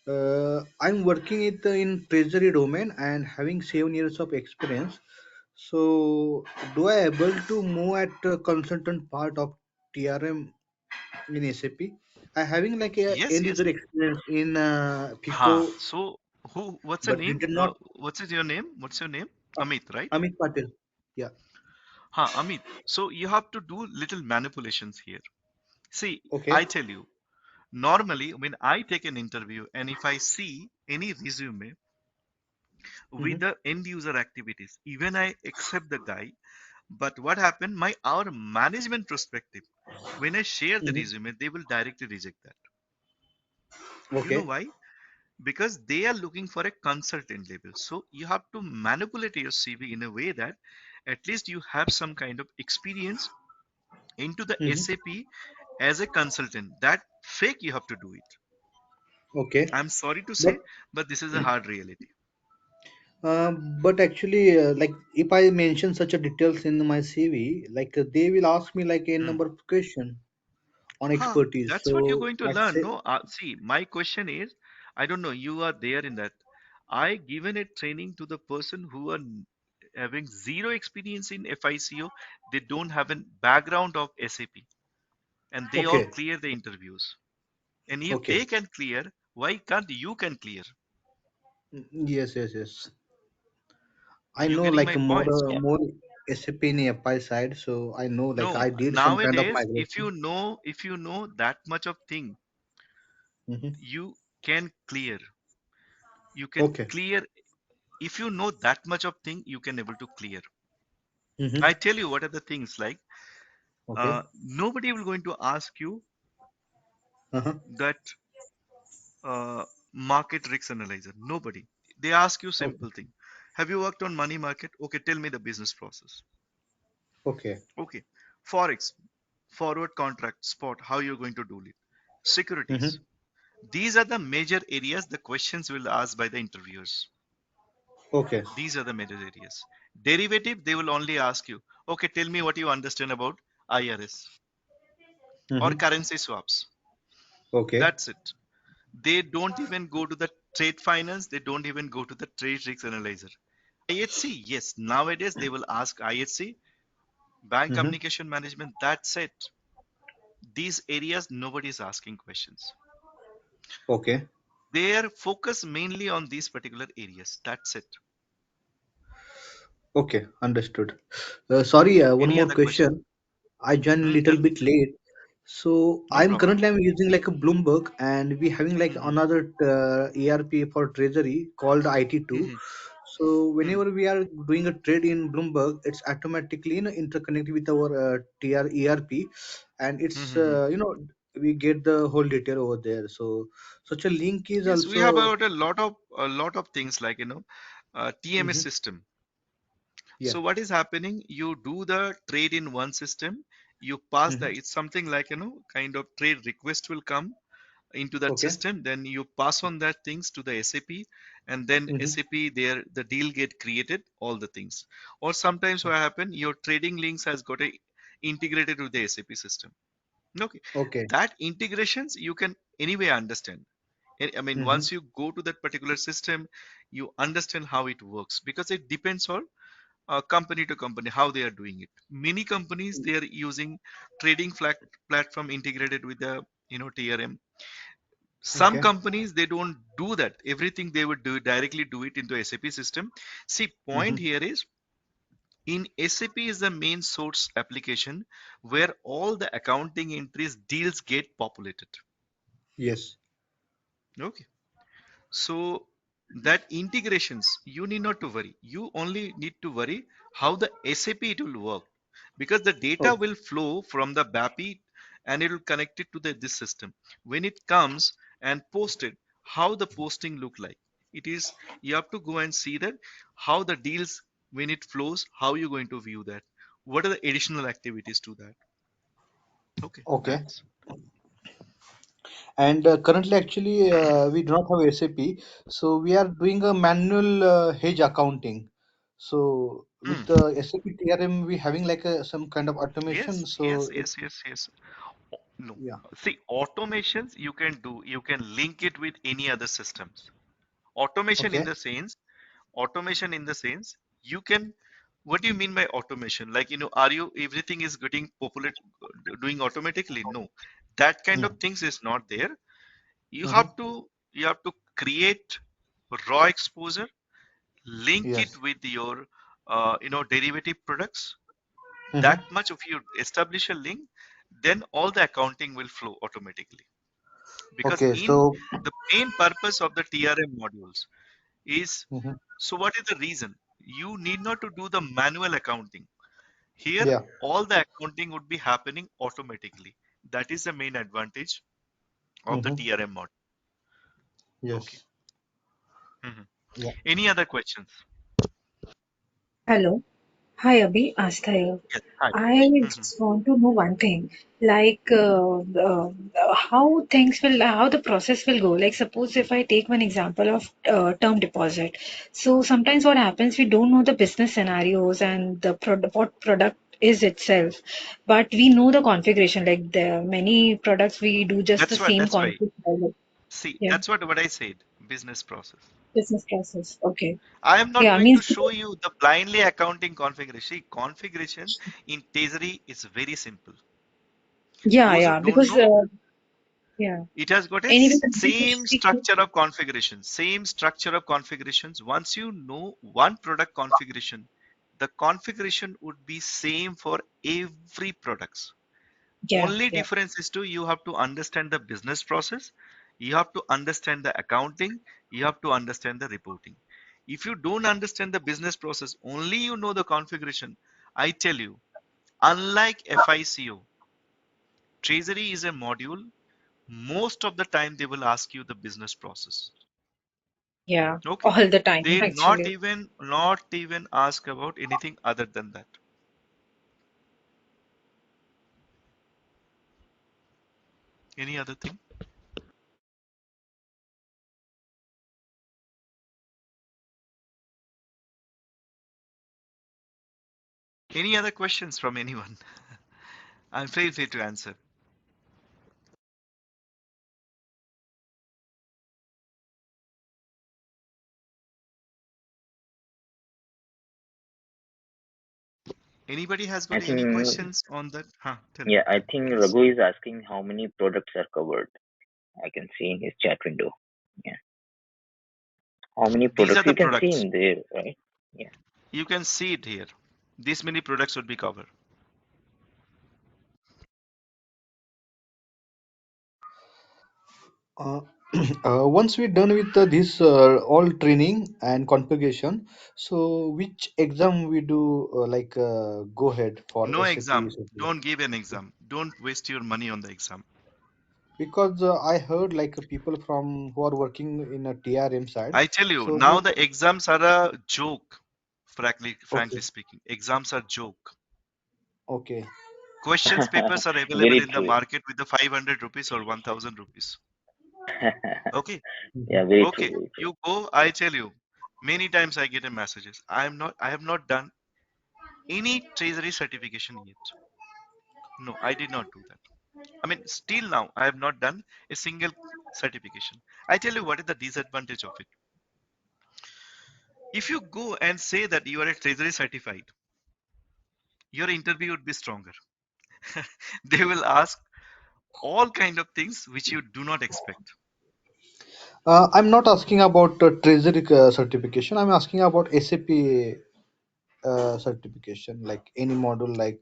I'm working in Treasury domain and having 7 years of experience. So, do I able to move at consultant part of TRM in SAP? I having like a Yes, end yes. user experience in FICO, So what's the but name? did not What's your name? What's your name? uh, Amit, right? Amit Patel. Yeah. Amit. So you have to do little manipulations here. See, Okay. I tell you, normally when I take an interview and if I see any resume with Mm-hmm. the end user activities, even I accept the guy. But what happened? Our management perspective, when I share the Mm-hmm. resume, they will directly reject that. You know Okay. why? Because they are looking for a consultant level. So you have to manipulate your CV in a way that at least you have some kind of experience into the Mm-hmm. SAP as a consultant. That fake you have to do it. Okay. I'm sorry to But say, but this is a hard reality. But actually, like if I mention such a details in my CV, like they will ask me like a Hmm. number of question on expertise. That's what you're So going to I learn. say, No, see, my question is, I don't know, you are there in that. I given a training to the person who are having zero experience in FICO. They don't have a background of SAP, and they all okay, clear the interviews. And if okay, they can clear, why can't you can clear? yes, yes, yes. I You know getting like my point? Yeah. more SAP in FI side, so I know like No, I did some kind of nowadays, migration. if you know that much of thing, Hmm. you can clear. You can Okay. clear. If you know that much of thing, you can able to clear. Hmm. I tell you what are the things like. Okay. Nobody will going to ask you Uh-huh. that market risk analyzer. Nobody. They ask you Okay. simple thing. Have you worked on money market? Okay, tell me the business process. Okay. Okay, forex, forward contract, spot. How you're going to do it? Hmm. Securities. These are the major areas the questions will ask by the interviewers. Okay. These are the major areas. Derivative, they will only ask you, okay, tell me what you understand about IRS or Hmm. currency swaps. Okay. That's it. They don't even go to the trade finance. They don't even go to the trade risk analyzer. IHC, yes, nowadays they will ask IHC, bank Hmm. communication management. That's it. These areas, nobody is asking questions. Okay. They are focused mainly on these particular areas. That's it. Okay. Understood. Sorry, one Any more other question? question. I joined a little Tell me. bit late. So No problem. I'm using like a Bloomberg, and we having like Hmm. another ERP for treasury called IT2. Hmm. So Hmm. whenever we are doing a trade in Bloomberg, it's automatically interconnected with our TR ERP, and it's Hmm. we get the whole detail over there. So such a link is Yes, we have also. about a lot of things like TMS Mhm. system. Yeah. So what is happening? You do the trade in one system. You pass the. Hmm. It's something like kind of trade request will come into that Okay. system, then you pass on that things to the SAP, and then Hmm. SAP there the deal get created, all the things. Or sometimes what happen, your trading links has got a integrated with the SAP system. Okay, Okay. that integrations you can anyway understand. I mean, Hmm. once you go to that particular system, you understand how it works because it depends on company to company how they are doing it. Many companies they are using trading platform integrated with the TRM. Some Okay. companies they don't do that. Everything they would do directly do it into SAP system. See, point Hmm. here is in SAP is the main source application where all the accounting entries deals get populated. Yes. Okay, so that integrations you need not to worry. You only need to worry how the SAP it will work because the data Okay. will flow from the BAPI and it will connect it to this system. When it comes and posted, how the posting look like. It is you have to go and see that how the deals when it flows, how you're going to view that. What are the additional activities to that? Okay, Okay. that's And currently, actually, we do not have SAP, so we are doing a manual hedge accounting. So with Hmm. the SAP TRM, we having like some kind of automation. Yes, So yes, yes, yes, yes. No. yeah. See, automations you can do, you can link it with any other systems. Automation in Okay. the sense, automation in the sense, you can, what do you mean by automation? Like, are you, everything is getting populate, doing automatically? No. That kind of Mm. things is not there. You Mm-hmm. have to, you have to create raw exposure, link it Yes. with your, derivative products. Mm-hmm. That much if you establish a link, then all the accounting will flow automatically. Because Okay. in So the main purpose of the TRM modules is, mhm. so what is the reason? You need not to do the manual accounting. Here, Yeah. all the accounting would be happening automatically. That is the main advantage of the Mm-hmm. TRM model. Okay. Yes. Mhm. Yeah. Any other questions? Hello. Hi, Abhi. Asta here. Yes. Hi. I Mhm. just want to know one thing, like how the process will go. Like, suppose if I take one example of term deposit. So sometimes what happens, we don't know the business scenarios and the what product is itself, but we know the configuration. Like there are many products we do just the That's what. same That's why. config. See, Yeah, that's what I said. Business process. business process. Okay. I am not Yeah, going to means show you the blindly accounting configuration. See, configuration in Treasury is very simple. yeah, Those who yeah, don't because know, yeah. it has got a Anyway, same structure of configuration. Same structure of configurations. Once you know one product configuration, the configuration would be same for every products. Yeah, Only yeah, difference is to you have to understand the business process, you have to understand the accounting, you have to understand the reporting. If you don't understand the business process, only you know the configuration, I tell you, unlike FICO, Treasury is a module. Most of the time they will ask you the business process. yeah. Okay. All the time, They actually. not even ask about anything other than that. Any other thing? Any other questions from anyone? I'm feel free to answer. Anybody has I got any think, questions on that? Huh, tell me, yeah, I think please. Raghu is asking how many products are covered. I can see in his chat window. Yeah. How many These products are the you can see products. in there, right? Yeah. You can see it here. These many products would be covered. Uh, once we're done with this all training and configuration, so which exam we do go ahead for No SAP? exam. Don't give an exam. Don't waste your money on the exam. Because I heard like people from who are working in a TRM side, I tell you, so now they the exams are a joke. Frankly okay, speaking, exams are joke. okay, Questions papers are available Very in the true. market with the 500 rupees or 1000 rupees. Okay. hmm Yeah, very true, Okay. very true. You go, I tell you, many times I get a messages. I have not done any treasury certification yet. No, I did not do that. I mean, still now, I have not done a single certification. I tell you what is the disadvantage of it. If you go and say that you are a treasury certified, your interview would be stronger. They will ask all kind of things which you do not expect. I'm not asking about Treasury certification. I'm asking about SAP certification, like any module like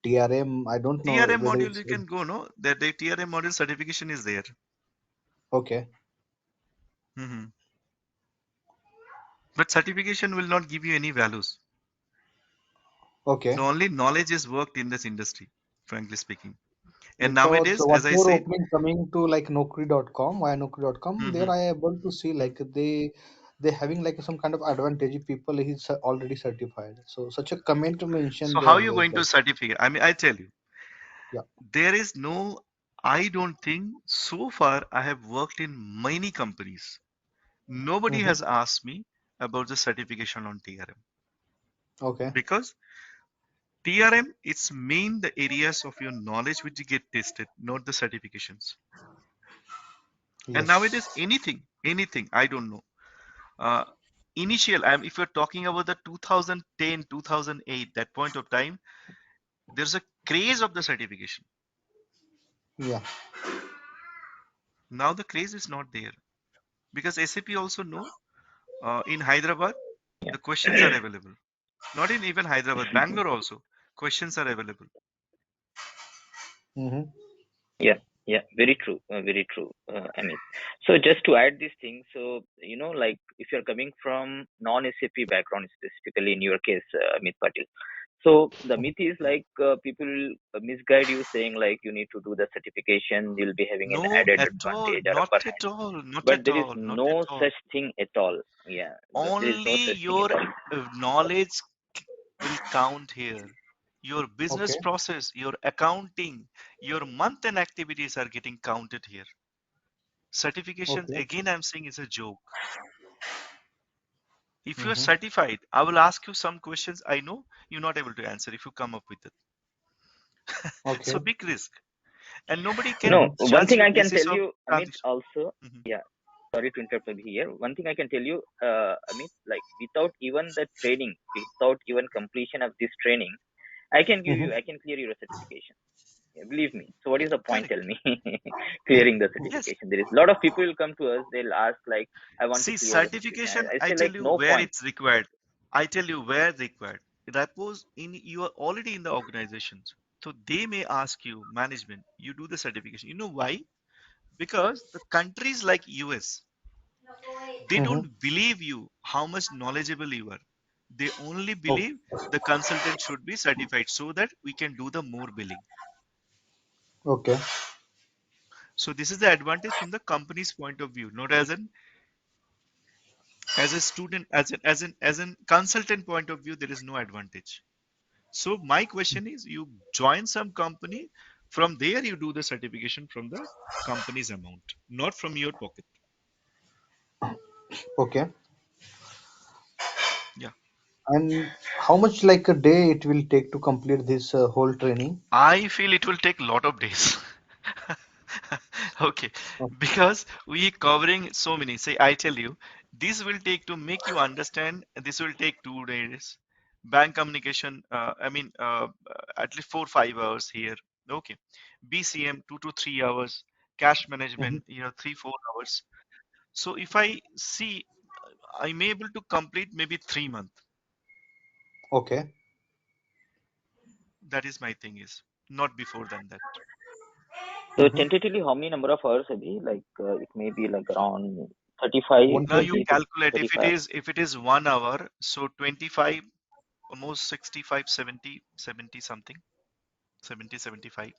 TRM. I don't know TRM whether module it's you can go, no? That the TRM module certification is there. okay. Mhm. But certification will not give you any values. The Okay, only knowledge is worked in this industry, frankly speaking. And because nowadays, one as I more said, opening coming to like Naukri.com, why Naukri.com, there mhm. I able to see like they having like some kind of advantage if people is already certified. So such a comment So mentioned how there are you was going to like certificate? I mean, I tell you, yeah. there is no, I don't think so far I have worked in many companies. Nobody Mm-hmm. has asked me about the certification on TRM Okay. because TRM it's main the areas of your knowledge which you get tested, not the certifications. And nowadays, Yes. anything, I don't know. Uh, if you're talking about the 2010, 2008, that point of time, there's a craze of the certification. Yeah. Now the craze is not there because SAP also know in Hyderabad, Yeah. the questions are available. Not in even Hyderabad, Bangalore also, questions are available. Mm-hmm. Yeah, yeah, very true, Amit. So just to add this thing, so like if you're coming from non-SAP background, specifically in your case, Amit Patil. So the myth is like people misguide you, saying like you need to do the certification, you'll be having an No, added at all, advantage or not upper at hand. all, not But at there is all, not at no all. such thing at all. Yeah, there is no Only such thing your at all. knowledge will count here. Your business Okay. process, your accounting, your month-end activities are getting counted here. Certifications, Okay. again, I'm saying is a joke. If you're Mm-hmm. certified, I will ask you some questions I know you're not able to answer if you come up with it. Okay. So big risk. And nobody No, can Mm-hmm. one judge thing you I can basis tell of you, Amit, transition. also, Mhm. yeah, sorry to interrupt over here. One thing I can tell you, Amit, like without even the training, without even completion of this training, Mm-hmm. I can clear your certification. Yeah, believe me. So what is the point? Tell Correct. me, clearing the Yes. certification. There is a lot of people will come to us. They'll ask like, I want to See, clear the certification. certification, I I say tell like, you no where point. it's required. I tell you where required. Suppose you are already in the organizations, so they may ask you, management, you do the certification. You know why? Because the countries like US, they Mm-hmm. don't believe you how much knowledgeable you are. They only Oh, believe the consultant should be certified so that we can do the more billing. okay. So this is the advantage from the company's point of view, not as a student, as an consultant point of view, there is no advantage. So my question is, you join some company, from there you do the certification from the company's amount, not from your pocket. Okay. Yeah. And how much like a day it will take to complete this whole training? I feel it will take a lot of days. Okay, Oh, because we covering so many. Say, I tell you, this will take to make you understand. This will take 2 days. Bank communication, at least 4 5 hours here. Okay, BCM 2 to 3 hours. Cash mhm. management, 3 4 hours. So if I see, I'm able to complete maybe 3 months. Okay. That is my thing is not before than that. So Mm-hmm. tentatively, how many number of hours a day? Like it may be like around 35, Now you 120. 30 to calculate thirty-five. if it is 1 hour, so 25, almost 65, 70 something, 70, 75,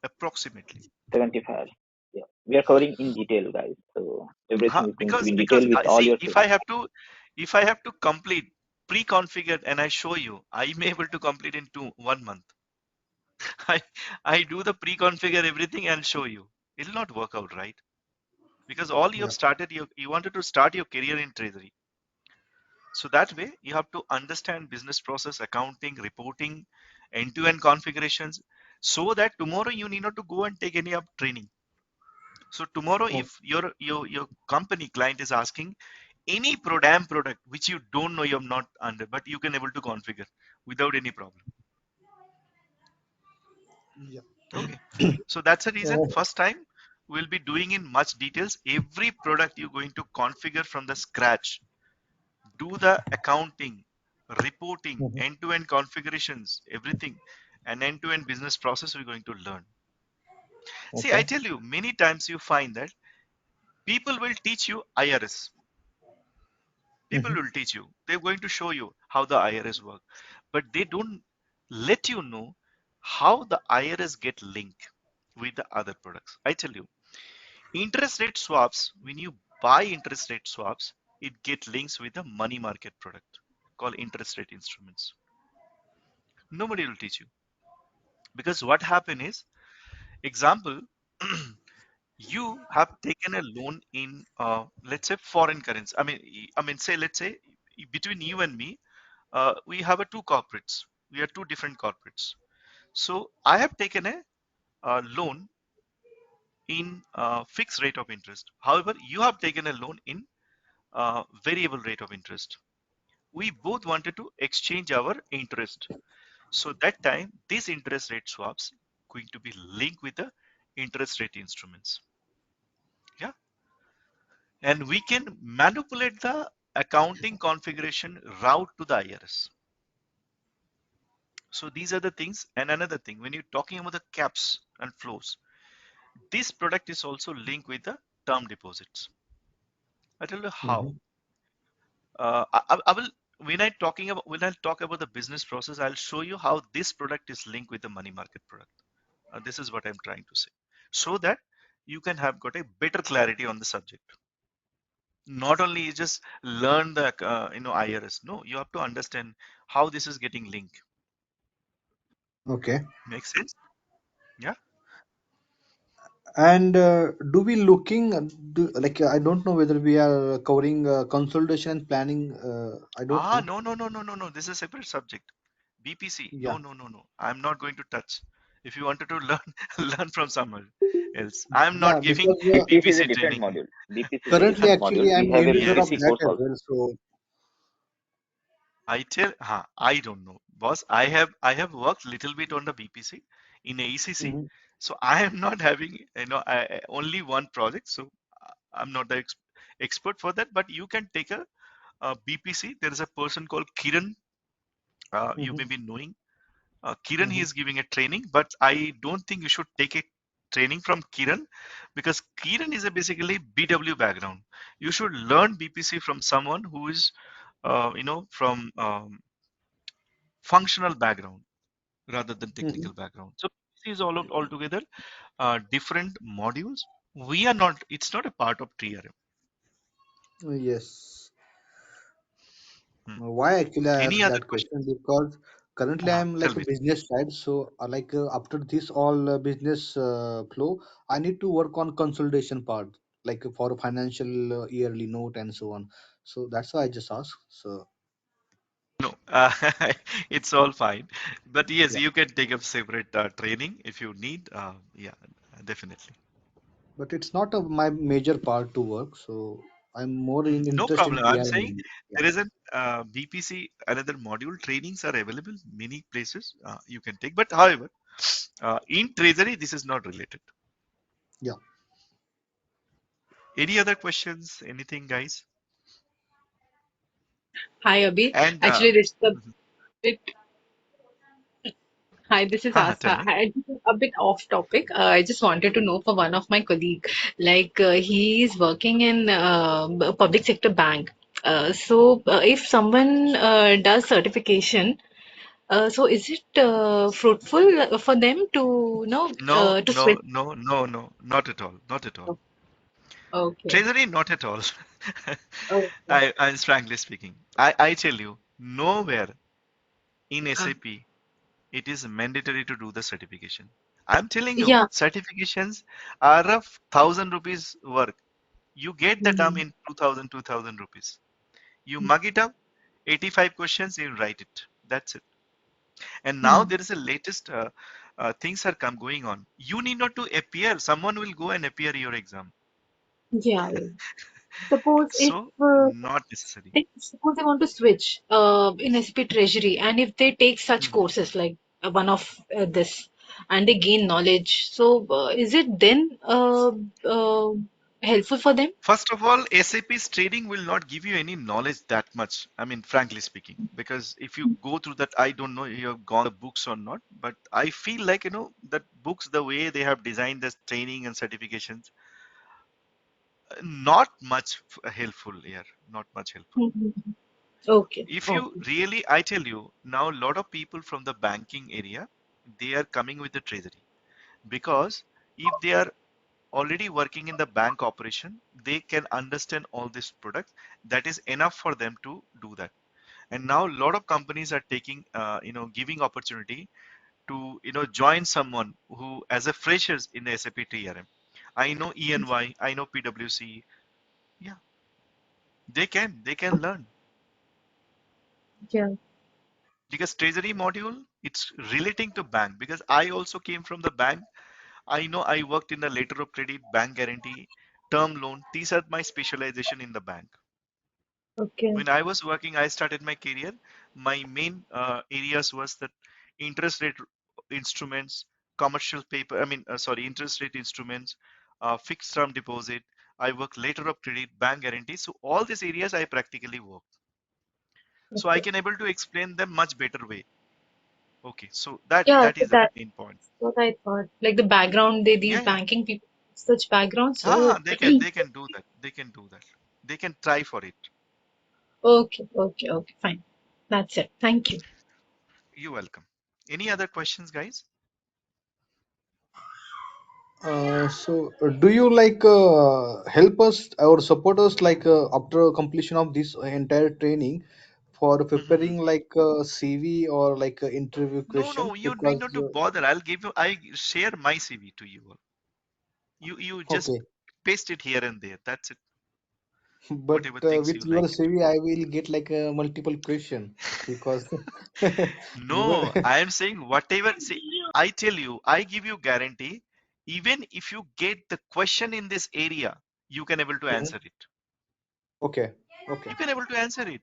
approximately. 75. Yeah, we are covering in detail, guys. So everything is going to be in Because detail with I all see your slides. if I have to complete pre-configured and I show you, I'm able to complete in 1 month. I I do the pre-configure everything and show you. It'll not work out, right? Because all you have Yeah. started, you wanted to start your career in treasury. So that way, you have to understand business process, accounting, reporting, end-to-end configurations, so that tomorrow you need not to go and take any of training. So tomorrow, Oh, if your company client is asking any damn product which you don't know, you have not under, but you can able to configure without any problem. yeah. Okay. So that's the reason Uh, first time we'll be doing in much details. Every product you're going to configure from the scratch, do the accounting, reporting, mhm. end-to-end configurations, everything, and end-to-end business process we're going to learn. See, I Okay. tell you, many times you find that people will teach you IRS. People Mm-hmm. will teach you. They're going to show you how the IRS work, but they don't let you know how the IRS get linked with the other products. I tell you, interest rate swaps, when you buy interest rate swaps, it get links with the money market product called interest rate instruments. Nobody will teach you, because what happen is, example, you have taken a loan in, let's say, foreign currency. Say, let's say, between you and me, we have a two corporates. We are two different corporates. So I have taken a loan in fixed rate of interest. However, you have taken a loan in variable rate of interest. We both wanted to exchange our interest. So that time, these interest rate swaps going to be linked with the interest rate instruments. Yeah, and we can manipulate the accounting configuration route to the IRS. So these are the things. And another thing, when you're talking about the caps and flows, this product is also linked with the term deposits. I tell you how. Mm-hmm. I will, when I talk about the business process, I'll show you how this product is linked with the money market product. This is what I'm trying to say, so that you can have got a better clarity on the subject. Not only you just learn the IRS. No, you have to understand how this is getting linked. Okay. Makes sense? Yeah. And do we looking like I don't know whether we are covering consolidation and planning. I don't know. No, no, no, no, no, no. This is a separate subject. BPC. Yeah. No, no, no, no. I'm not going to touch. If you wanted to learn, learn from someone else. I'm Yeah, not giving because BPC is a BPC different training. module. BPC is a currently different actually module. We I'm have a user of Yes. BPC that course as also. well. So I don't know, boss. I have worked little bit on the BPC in ACC, mhm. so I am not having only one project, so I'm not the expert for that. But you can take a BPC. There is a person called Kiran You Mm-hmm. may be knowing. Kiran, he Mm-hmm. is giving a training, but I don't think you should take a training from Kiran, because Kiran is a basically BW background. You should learn BPC from someone who is, from functional background rather than Mm-hmm. technical background. So this is all altogether different modules. We are not. It's not a part of TRM. Yes. Hmm. Why actually I Any asked other that question? question? Because currently I'm Tell like a me. business side, so after this all business flow, I need to work on consolidation part, like for financial yearly note and so on. So that's why I just asked. So No, it's all fine. But yes, yeah, you can take a separate training if you need. Yeah, definitely. but it's not my major part to work. So I'm more No interested in problem. I'm TRM saying only. Yeah, there is an BPC, another module trainings are available many places you can take. But however, in Treasury, this is not related. yeah. Any other questions? Anything, guys? Hi, Abhi. And Actually, this is a mhm. bit. Hi, this is Tell Asa. me. This is a bit off topic. I just wanted to know for one of my colleague, like he is working in a public sector bank. If someone does certification, so is it fruitful for them to No, to switch? not at all. Not at all. Okay. Treasury, not at all. Okay. I'm frankly speaking. I tell you, nowhere in Uh, SAP it is mandatory to do the certification. I'm telling you, yeah. certifications are of 1,000 rupees work. You get the term Mhm. in 2,000 rupees. You mug it up, 85 questions, you write it. That's it. And now Mhm. there is a latest things are come going on. You need not to appear. Someone will go and appear your exam. Yeah. Yeah. Suppose if So not necessary. suppose they want to switch in SAP Treasury, and if they take such Mhm. courses like one of this, and they gain knowledge, so is it then helpful for them? First of all, SAP's trading will not give you any knowledge that much. I mean, frankly speaking, because if you go through that, I don't know if you have gone the books or not, but I feel like, that books, the way they have designed this training and certifications, not much helpful here, not much helpful. Mhm. Okay, If you okay, really, I tell you, now a lot of people from the banking area, they are coming with the treasury, because if they are already working in the bank operation, they can understand all these products. That is enough for them to do that. And now a lot of companies are taking, giving opportunity to, join someone who as a freshers in the SAP TRM. I know ENY, I know PwC. Yeah, they can learn, yeah, because treasury module, it's relating to bank, because I also came from the bank. I know I worked in the letter of credit, bank guarantee, term loan. These are my specialization in the bank. okay, When I was working, I started my career. My main areas was that interest rate instruments, commercial paper. I mean, sorry, interest rate instruments, fixed term deposit. I work letter of credit, bank guarantee. So all these areas I practically work. So I okay. can able to explain them much better way. Okay, so that Yeah, that so is the that's main point. what I thought. Like the background, these Yeah, yeah. banking people, such background. They can do that. They can do that. They can try for it. Okay, okay, okay, fine. That's it. Thank you. You're welcome. Any other questions, guys? Do you help us or support us after completion of this entire training for Mhm. preparing CV or interview No, question? no, you need Because not to bother. I share my CV to you all. You just okay, paste it here and there. That's it. but Whatever things with you your like it. CV, I will get a multiple question because because No, I am saying whatever. See, I tell you, I give you guarantee. Even if you get the question in this area, you can able to Mhm. answer it. Okay, okay, You can able to answer it,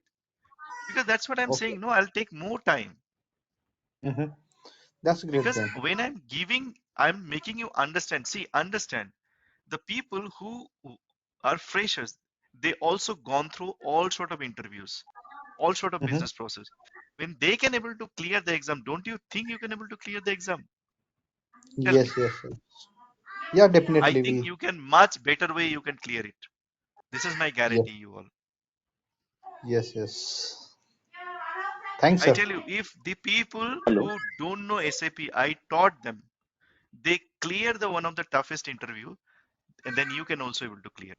because that's what I'm okay. saying. No, I'll take more time, Hmm. That's great because then. when I'm giving, I'm making you understand. See, understand. The people who are freshers, they also gone through all sort of interviews, all sort of Hmm. business process. When they can able to clear the exam, don't you think you can able to clear the exam? Tell Yes, me. yes, yes. Yeah, I definitely think will. you can much better way you can clear it. This is my Yes, guarantee you all. yes, yes. Thanks, I sir. tell you, if the people Hello. who don't know SAP, I taught them, they clear the one of the toughest interview, and then you can also able to clear.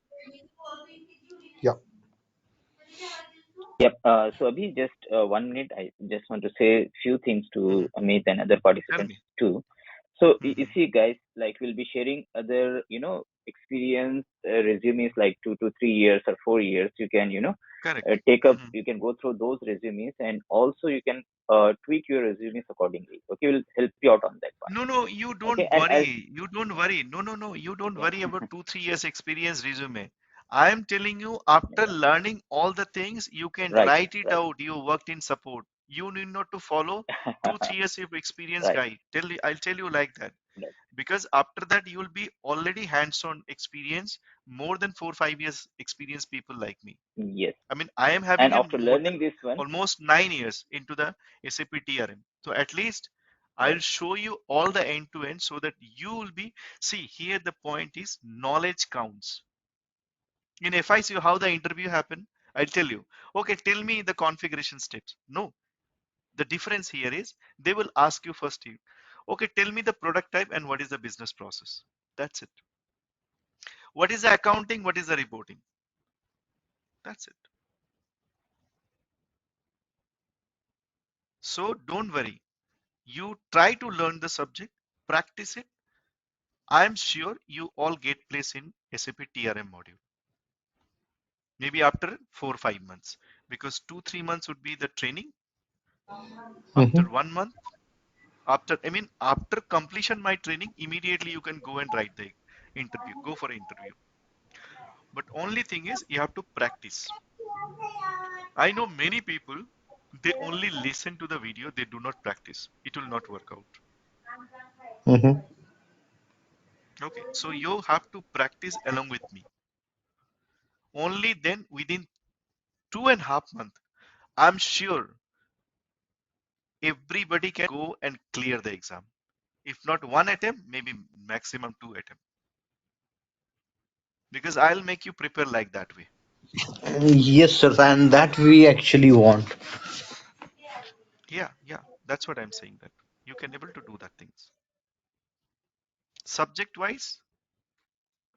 Yeah. Yep. So Abhi, just 1 minute. I just want to say few things Hmm. to Amit and other Tell participants me. too. So you Hmm. see, guys, like we'll be sharing other, experience resumes like 2 to 3 years or 4 years. You can, Correct. take up. Hmm. You can go through those resumes, and also you can tweak your resumes accordingly. Okay, we'll help you out on that one. No, no, you Okay, don't and as worry. You don't worry. No, no, no, you don't yeah, worry about 2, 3 years experience resume. I am telling you, after yeah, learning all the things, you can right, write it right, out. You worked in support. You need not to follow 2, 3 years of experience right, guide. I'll tell you like that. right. Because after that, you will be already hands-on experience, more than 4, 5 years experience people like me. Yes, I mean, I am and having a after more learning than this one, almost 9 years into the SAP TRM. So at least I'll right, show you all the end to end so that you will be, see here the point is knowledge counts. In FICU, how the interview happen, I'll tell you, okay, tell me the configuration steps. No, the difference here is they will ask you first, okay, tell me the product type and what is the business process. That's it. What is the accounting? What is the reporting? That's it. So don't worry. You try to learn the subject, practice it. I'm sure you all get place in SAP TRM module. Maybe after 4, 5 months, because 2, 3 months would be the training. Mm-hmm. After 1 month, after completion my training, immediately you can go and write the interview, go for an interview. But only thing is you have to practice. I know many people, they only listen to the video, they do not practice. It will not work out. Mm-hmm. Okay, so you have to practice along with me. Only then within 2.5 months, I'm sure everybody can go and clear the exam. If not one attempt, maybe maximum 2 attempts. Because I'll make you prepare like that way. Yes, sir, and that we actually want. Yeah, yeah, that's what I'm saying that you can able to do that things. Subject wise,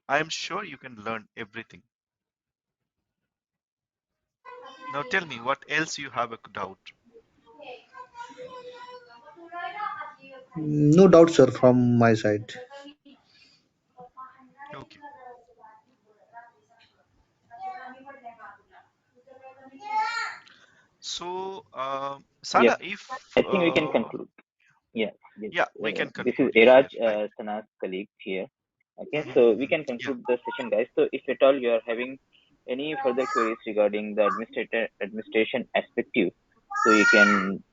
I am sure you can learn everything. Now tell me what else you have a doubt. No doubt, sir, from my side. Okay. So, yep. Sana, if I think we can conclude. Yes, yes. yeah, we can This is conclude Iraj, here, right? Sana's colleague here. Okay, Mhm, so we mhm. can Yeah. conclude the session, guys. So if at all you are having any further queries regarding the administration perspective, so you can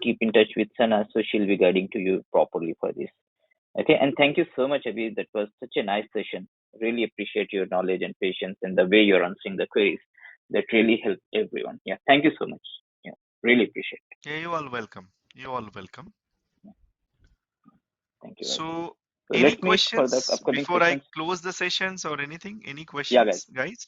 keep in touch with Sana, so she'll be guiding to you properly for this. Okay, and thank you so much, Abhi. That was such a nice session. Really appreciate your knowledge and patience and the way you're answering the queries. That really helped everyone. Yeah, thank you so much. Yeah, really appreciate it. Yeah, you all welcome. You all welcome. Thank you very much. So, So any let's meet for the questions upcoming before I sessions. close the sessions or anything? Any Yeah, guys. questions, guys?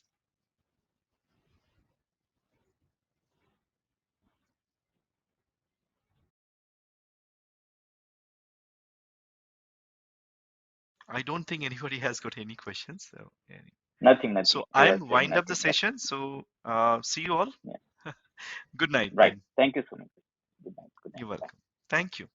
I don't think anybody has got any questions. So, Nothing, nothing. so You are I'm saying wind up the nothing. Yeah, session. So, see you all. yeah. Good night Right. then. Thank you so much. Good night. Good night. You're Bye. welcome. Thank you.